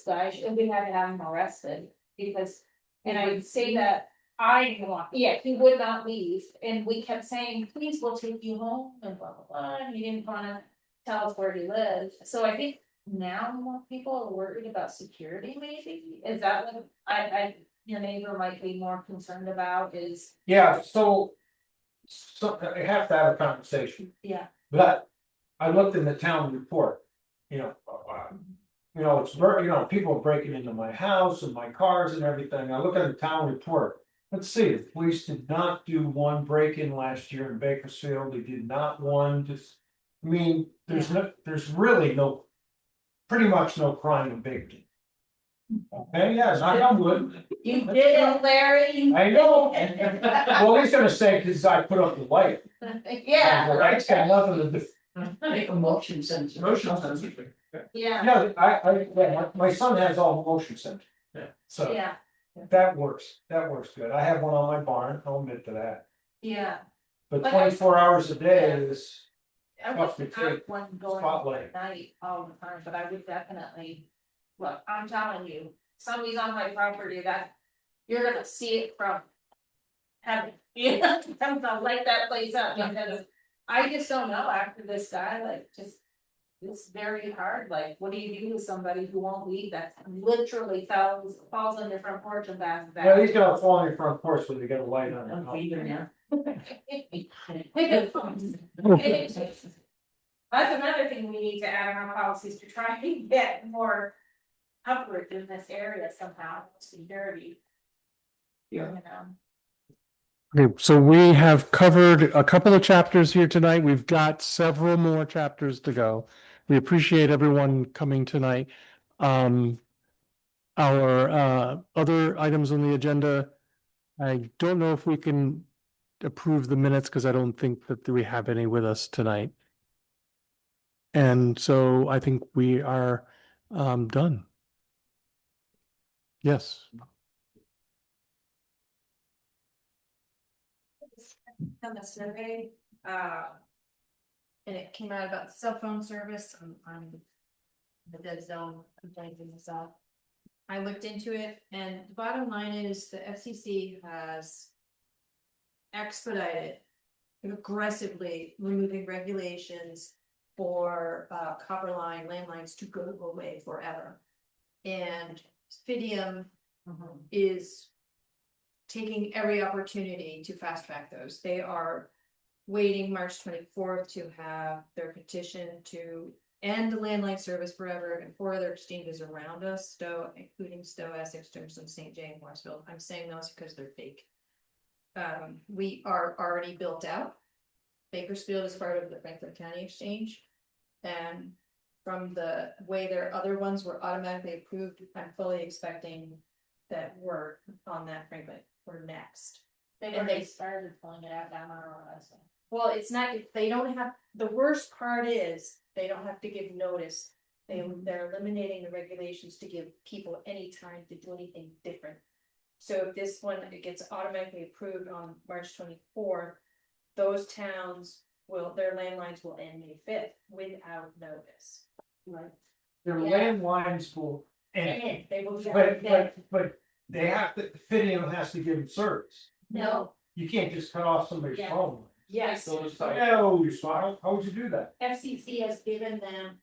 Speaker 2: guy, we had to have him arrested because. And I would say that I didn't want, yeah, he would not leave, and we kept saying, please, we'll take you home, and blah, blah, blah, and he didn't wanna tell us where he lived, so I think. Now more people are worried about security, maybe, is that what your neighbor might be more concerned about is,
Speaker 6: Yeah, so I have to have a conversation,
Speaker 2: yeah,
Speaker 6: but I looked in the town report, you know. It's very, people are breaking into my house and my cars and everything, I look at the town report. Let's see, the police did not do one break-in last year in Bakersfield, they did not one, just. I mean, there's really pretty much no crime in Bakersfield. Okay, yeah, knock on wood.
Speaker 2: you did it, Larry.
Speaker 6: I know. Well, he's gonna say, cause I put up the light.
Speaker 2: Yeah.
Speaker 6: The light's got nothing to do.
Speaker 4: Make a motion sensor.
Speaker 2: Yeah,
Speaker 6: Yeah, my son has all the motion sensors.
Speaker 3: Yeah.
Speaker 6: So
Speaker 2: yeah,
Speaker 6: that works good. I have one on my barn, I'll admit to that.
Speaker 2: yeah,
Speaker 6: But
Speaker 2: But
Speaker 6: 24 hours a day is
Speaker 2: I
Speaker 6: Tough to
Speaker 2: wouldn't have
Speaker 6: take
Speaker 2: one going
Speaker 6: spotlight.
Speaker 2: at night all the time, but I would definitely. Look, I'm telling you, somebody's on my property that, you're gonna see it from. Heaven, you know, I'm gonna light that place up, because I just don't know after this guy, like, just. It's very hard, like, what do you do with somebody who won't leave, that literally falls on their front porch and back.
Speaker 6: Well, he's gonna fall on your front porch when you get a light on.
Speaker 2: I'm leaving now. That's another thing we need to add in our policies to try and get more coverage in this area somehow, security.
Speaker 6: Yeah.
Speaker 2: You know.
Speaker 1: Okay, so we have covered a couple of chapters here tonight. We've got several more chapters to go. We appreciate everyone coming tonight. Our other items on the agenda, I don't know if we can approve the minutes because I don't think that we have any with us tonight. And so I think we are done. Yes.
Speaker 5: Done the survey, and it came out about cell phone service on the dead zone complaint and stuff. I looked into it, and the bottom line is the FCC has expedited aggressively removing regulations for copper line landlines to go away forever. And Fidium is taking every opportunity to fast track those. They are waiting March 24th to have their petition to end the landline service forever, and 4 other exchanges around us, Stowe, including Stowe, Essex, Sturgeon, St. James, Morrisville. I'm saying those because they're fake. We are already built out. Bakersfield is part of the Franklin County Exchange. And from the way their other ones were automatically approved, I'm fully expecting that we're on that Franklin, we're next.
Speaker 2: They've
Speaker 5: And
Speaker 2: already
Speaker 5: they-
Speaker 2: started pulling it out down on our website.
Speaker 5: Well, it's not, they don't have, the worst part is, they don't have to give notice. They're eliminating the regulations to give people any time to do anything different. So if this one, it gets automatically approved on March 24th, those towns will, their landlines will end May 5th without notice. Right.
Speaker 6: Their
Speaker 5: Yeah.
Speaker 6: landlines will, and,
Speaker 5: And they will.
Speaker 6: but they have to, Fidium has to give them service.
Speaker 5: No,
Speaker 6: You can't just cut off somebody's
Speaker 5: Yeah.
Speaker 6: phone.
Speaker 5: yes,
Speaker 6: No, you smile, how would you do that?
Speaker 5: FCC has given them,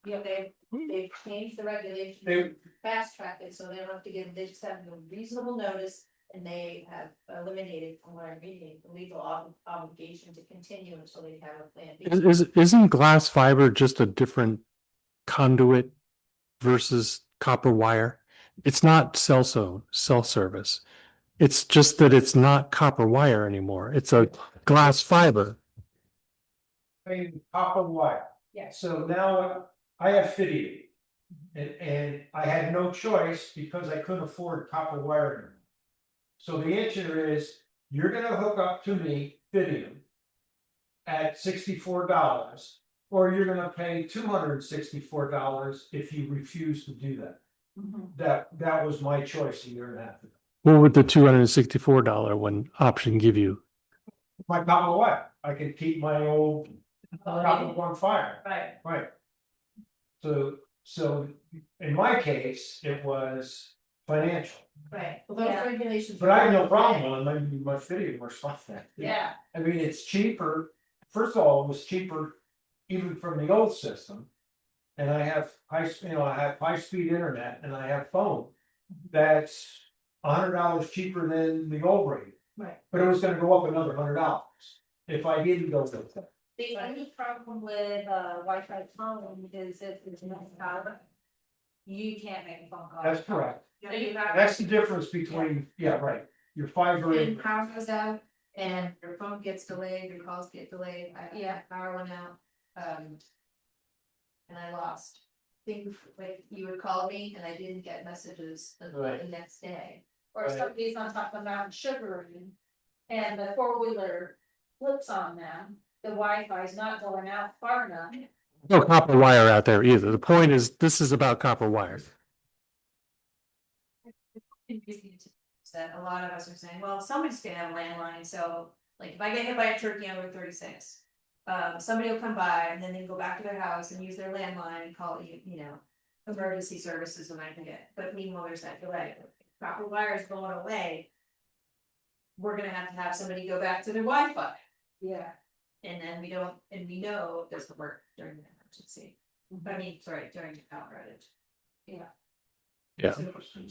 Speaker 5: they've changed the regulations.
Speaker 6: They,
Speaker 5: Fast track it, so they don't have to give, they just have a reasonable notice, and they have eliminated, from what I'm reading, the legal obligation to continue until they have a plan. B.
Speaker 1: Isn't glass fiber just a different conduit versus copper wire? It's not cell service. It's just that it's not copper wire anymore. It's a glass fiber.
Speaker 6: I mean, copper wire.
Speaker 5: Yeah.
Speaker 6: So now I have Fidium. And I had no choice because I couldn't afford copper wire anymore. So the answer is, you're gonna hook up to me Fidium at $64, or you're gonna pay $264 if you refuse to do that. That was my choice a year and a half ago.
Speaker 1: What would the $264 one option give you?
Speaker 6: My copper wire, I could keep my old copper on fire,
Speaker 5: Right.
Speaker 6: right? So in my case, it was financial,
Speaker 5: Right, well, those
Speaker 2: Yeah.
Speaker 5: regulations.
Speaker 6: but I have no problem with it. My Fidium was fine.
Speaker 2: Yeah,
Speaker 6: I mean, it's cheaper, first of all, it was cheaper even from the old system. And I have I have high-speed internet and I have phone. That's $100 cheaper than the old rate,
Speaker 5: Right.
Speaker 6: but it was gonna go up another $100 if I didn't go with it.
Speaker 2: the only problem with Wi-Fi phone is if there's no power. You can't make a phone call.
Speaker 6: That's correct.
Speaker 2: So you have.
Speaker 6: That's the difference between, yeah, right, your fiber
Speaker 5: When
Speaker 6: and,
Speaker 5: power goes out and your phone gets delayed, your calls get delayed, power went out, and I lost. Think, like, you would call me and I didn't get messages until
Speaker 6: Right.
Speaker 5: the next day.
Speaker 2: Or
Speaker 6: Right.
Speaker 2: somebody's on top of the mountain sugaring. And the 4-wheeler flips on them, the Wi-Fi is not going out far enough.
Speaker 1: No copper wire out there either. The point is, this is about copper wire.
Speaker 5: That a lot of us are saying, well, somebody's gonna have a landline, so like if I get hit by a turkey on Route 36. Somebody will come by and then they go back to their house and use their landline and call you, emergency services when I can get, but meanwhile, there's that delay, copper wires going away. We're gonna have to somebody go back to their Wi-Fi.
Speaker 2: Yeah.
Speaker 5: And then we don't, and we know it doesn't work during the emergency. I mean, sorry, during the power outage.
Speaker 1: Yeah.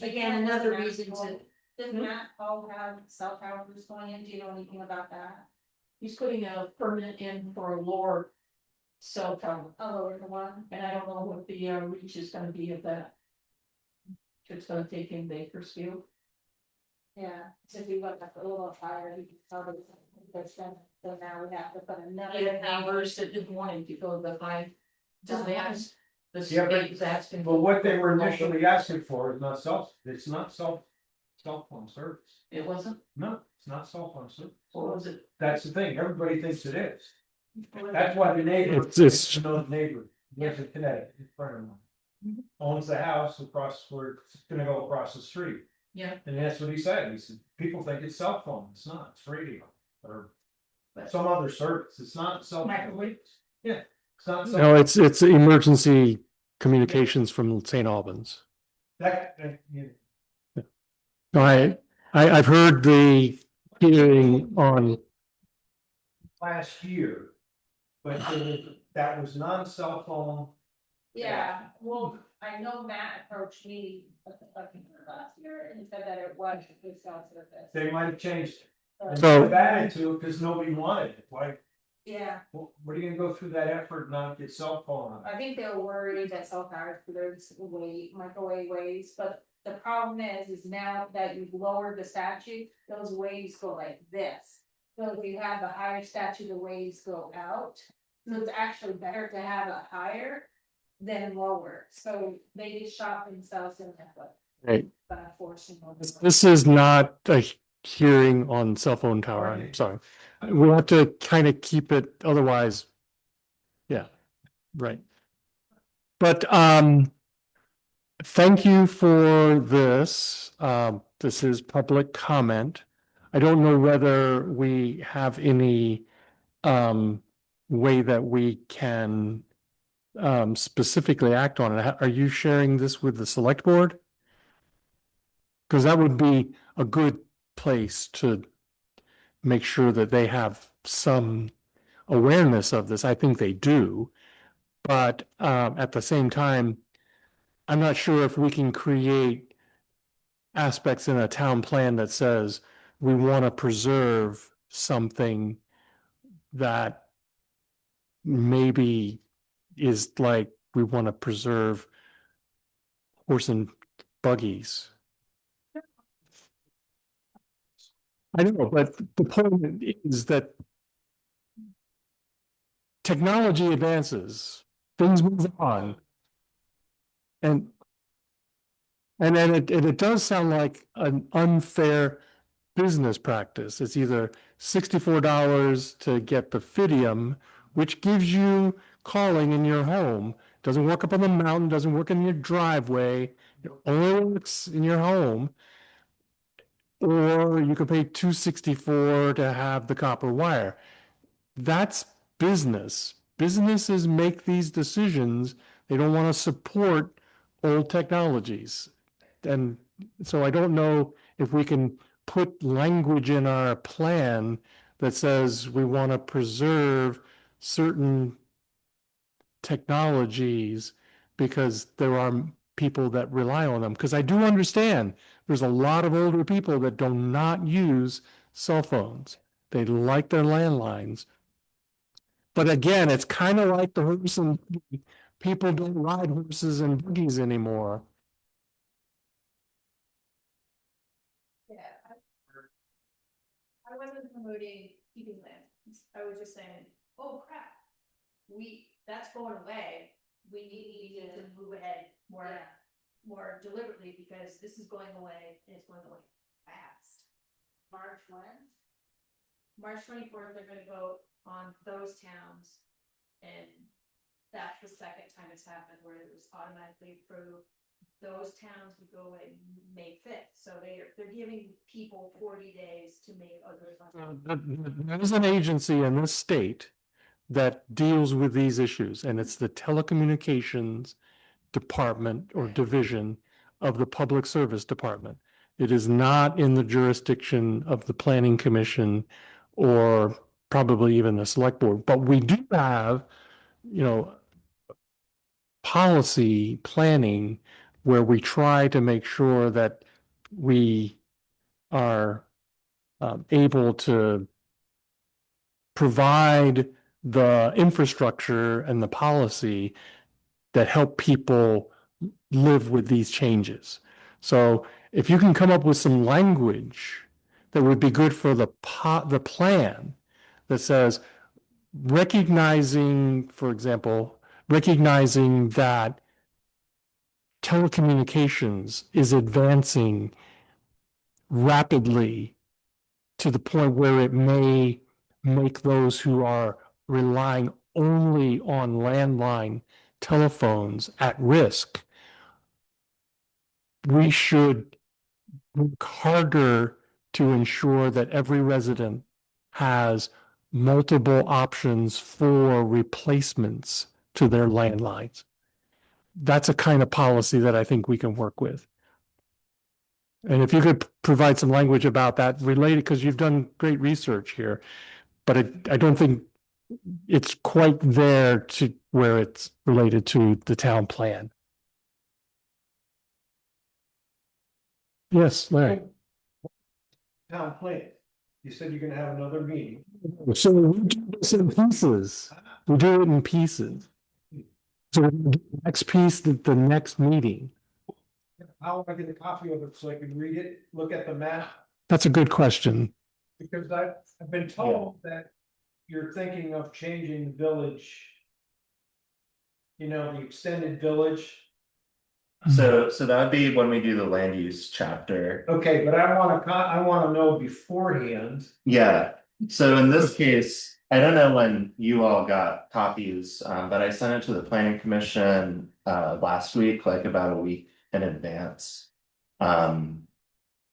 Speaker 5: Again, another reason to.
Speaker 2: Does Matt all have cell towers going in? Do you know anything about that?
Speaker 4: He's putting a permit in for a lower cell tower,
Speaker 2: Oh, lower the one?
Speaker 4: and I don't know what the reach is gonna be of that. If it's gonna take in Bakersfield.
Speaker 2: Yeah, so if we went up a little higher, you could tell them this, then now we have to put another.
Speaker 4: Yeah, neighbors that didn't want him to go the high. Just they asked, the
Speaker 6: Yeah, but-
Speaker 4: state is asking.
Speaker 6: But what they were initially asking for is not cell phone service.
Speaker 4: It wasn't,
Speaker 6: No, it's not cell phone service.
Speaker 4: what was it?
Speaker 6: That's the thing, everybody thinks it is. That's why the neighbor,
Speaker 1: It's-
Speaker 6: you know, the neighbor, lives in Connecticut, in front of mine. Owns the house across where it's gonna go across the street.
Speaker 4: Yeah.
Speaker 6: And that's what he said, he said, people think it's cell phone, it's not, it's radio, or
Speaker 4: But-
Speaker 6: some other service, it's not cell phone.
Speaker 4: Microwave?
Speaker 6: Yeah, it's not. cell
Speaker 1: No, it's emergency communications from St. Albans.
Speaker 6: you
Speaker 1: No, I've heard the hearing on,
Speaker 6: last year. But that was non-cell phone,
Speaker 2: Yeah, well, I know Matt approached me last year and said that it was with cell service.
Speaker 6: they might have changed it. And
Speaker 1: So-
Speaker 6: they've added to it because nobody wanted it, why,
Speaker 2: Yeah,
Speaker 6: what are you gonna go through that effort and not get cell phone on?
Speaker 2: I think they were worried that cell towers produce microwave waves, but the problem is now that you've lowered the statute, those waves go like this. So if you have a higher statute, the waves go out, so it's actually better to have a higher than lower, so they just shot themselves in the foot.
Speaker 1: right,
Speaker 2: But unfortunately.
Speaker 1: this is not a hearing on cell phone tower, I'm sorry. We have to kind of keep it, otherwise. Yeah, right. But, thank you for this. This is public comment. I don't know whether we have any, way that we can, specifically act on it. Are you sharing this with the select board? Because that would be a good place to make sure that they have some awareness of this. I think they do. But at the same time, I'm not sure if we can create aspects in a town plan that says we want to preserve something that maybe is like we want to preserve horse and buggies. I know, but the point is that technology advances, things move on. And it does sound like an unfair business practice. It's either $64 to get the Fidium, which gives you calling in your home, doesn't work up on the mountain, doesn't work in your driveway, it only works in your home. Or you could pay $264 to have the copper wire. That's business. Businesses make these decisions. They don't want to support old technologies. And so I don't know if we can put language in our plan that says we want to preserve certain technologies because there are people that rely on them. Because I do understand there's a lot of older people that do not use cell phones. They like their landlines. But again, it's kind of like the horse and buggy. People don't ride horses and buggies anymore.
Speaker 5: Yeah. I wasn't promoting keeping lands, I was just saying, oh crap. That's going away, we need to move ahead more deliberately, because this is going away and it's going away fast.
Speaker 2: March when?
Speaker 5: March 24th, they're gonna vote on those towns. And that's the second time it's happened where it was automatically approved. Those towns would go away May 5th, so they're giving people 40 days to make other.
Speaker 1: There's an agency in this state that deals with these issues, and it's the Telecommunications department or division of the Public Service Department. It is not in the jurisdiction of the Planning Commission or probably even the Select Board, but we do have, you know, policy planning where we try to make sure that we are able to provide the infrastructure and the policy that help people live with these changes. So if you can come up with some language that would be good for the plan that says recognizing, for example, recognizing that telecommunications is advancing rapidly to the point where it may make those who are relying only on landline telephones at risk. We should work harder to ensure that every resident has multiple options for replacements to their landlines. That's a kind of policy that I think we can work with. And if you could provide some language about that related, because you've done great research here, but I don't think it's quite there to where it's related to the town plan. Yes, Larry.
Speaker 6: Town plan. You said you're gonna have another meeting.
Speaker 1: So we do this in pieces. We do it in pieces. So the next piece, the next meeting.
Speaker 6: How will I get a copy of it so I can read it, look at the map?
Speaker 1: That's a good question.
Speaker 6: Because I've been told that you're thinking of changing the village. You know, the extended village.
Speaker 7: So that'd be when we do the land use chapter.
Speaker 6: Okay, but I wanna know beforehand.
Speaker 7: Yeah, so in this case, I don't know when you all got copies, but I sent it to the planning commission last week, like about a week in advance.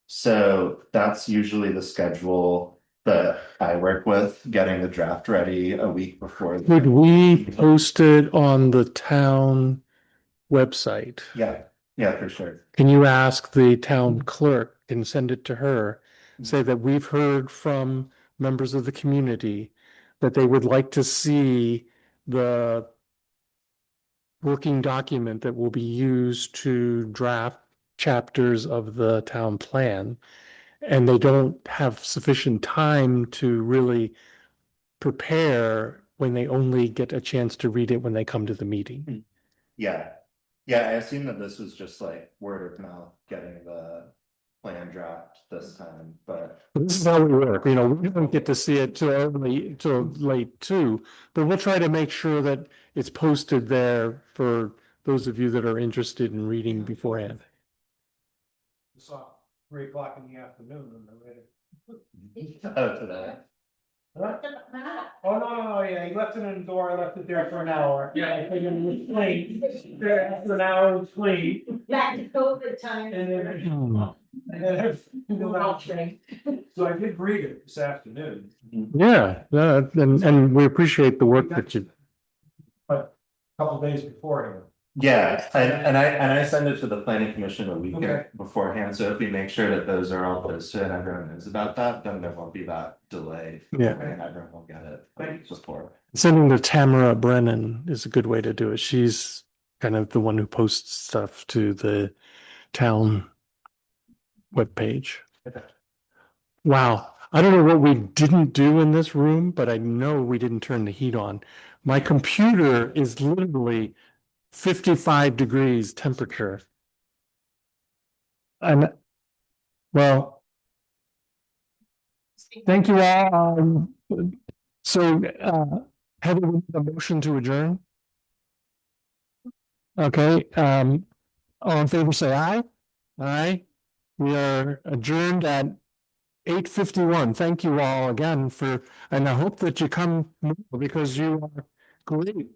Speaker 7: So that's usually the schedule that I work with, getting the draft ready a week before.
Speaker 1: Would we post it on the town website?
Speaker 7: Yeah, for sure.
Speaker 1: Can you ask the town clerk and send it to her? Say that we've heard from members of the community that they would like to see the working document that will be used to draft chapters of the town plan. And they don't have sufficient time to really prepare when they only get a chance to read it when they come to the meeting.
Speaker 7: Yeah, I assume that this was just like word of mouth, getting the plan draft this time, but
Speaker 1: This is how we work, we don't get to see it till late too, but we'll try to make sure that it's posted there for those of you that are interested in reading beforehand.
Speaker 6: It's 3 o'clock in the afternoon when I read it.
Speaker 7: oh, today.
Speaker 6: Huh? Oh, no, yeah, he left it in the door, I left it there for an hour. Yeah, I figured it was clean. There after an hour, it was clean.
Speaker 2: Back to COVID time.
Speaker 6: And then. So I did read it this afternoon.
Speaker 1: Yeah, and we appreciate the work that you.
Speaker 6: But a couple days beforehand.
Speaker 7: Yeah, and I send it to the planning commission a week
Speaker 6: Okay.
Speaker 7: beforehand, so if we make sure that those are all posted and everyone knows about that, then there won't be that delay.
Speaker 1: Yeah.
Speaker 7: And everyone will get it before.
Speaker 1: Sending to Tamara Brennan is a good way to do it. She's kind of the one who posts stuff to the town webpage.
Speaker 7: Okay.
Speaker 1: Wow. I don't know what we didn't do in this room, but I know we didn't turn the heat on. My computer is literally 55 degrees temperature. And well, thank you all. So have a motion to adjourn? Okay, all in favor, say aye. Aye. We are adjourned at 8:51. Thank you all again and I hope that you come more because you are great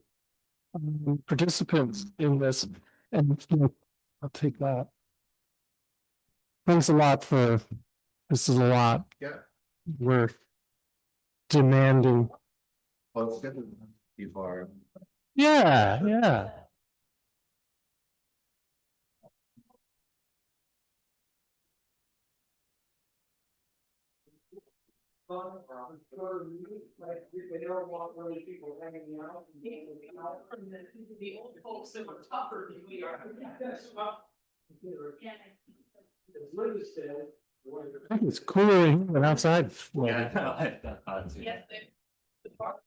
Speaker 1: participants in this. And I'll take that. Thanks a lot this is a lot.
Speaker 7: Yeah.
Speaker 1: We're demanding.
Speaker 7: Well, it's good before.
Speaker 1: Yeah.
Speaker 6: Like, they don't want really people hanging out.
Speaker 4: The old folks that were tougher than we are.
Speaker 6: As Liz said.
Speaker 1: I think it's cooler in here than outside.
Speaker 3: Yeah, I too.
Speaker 4: Yes, the park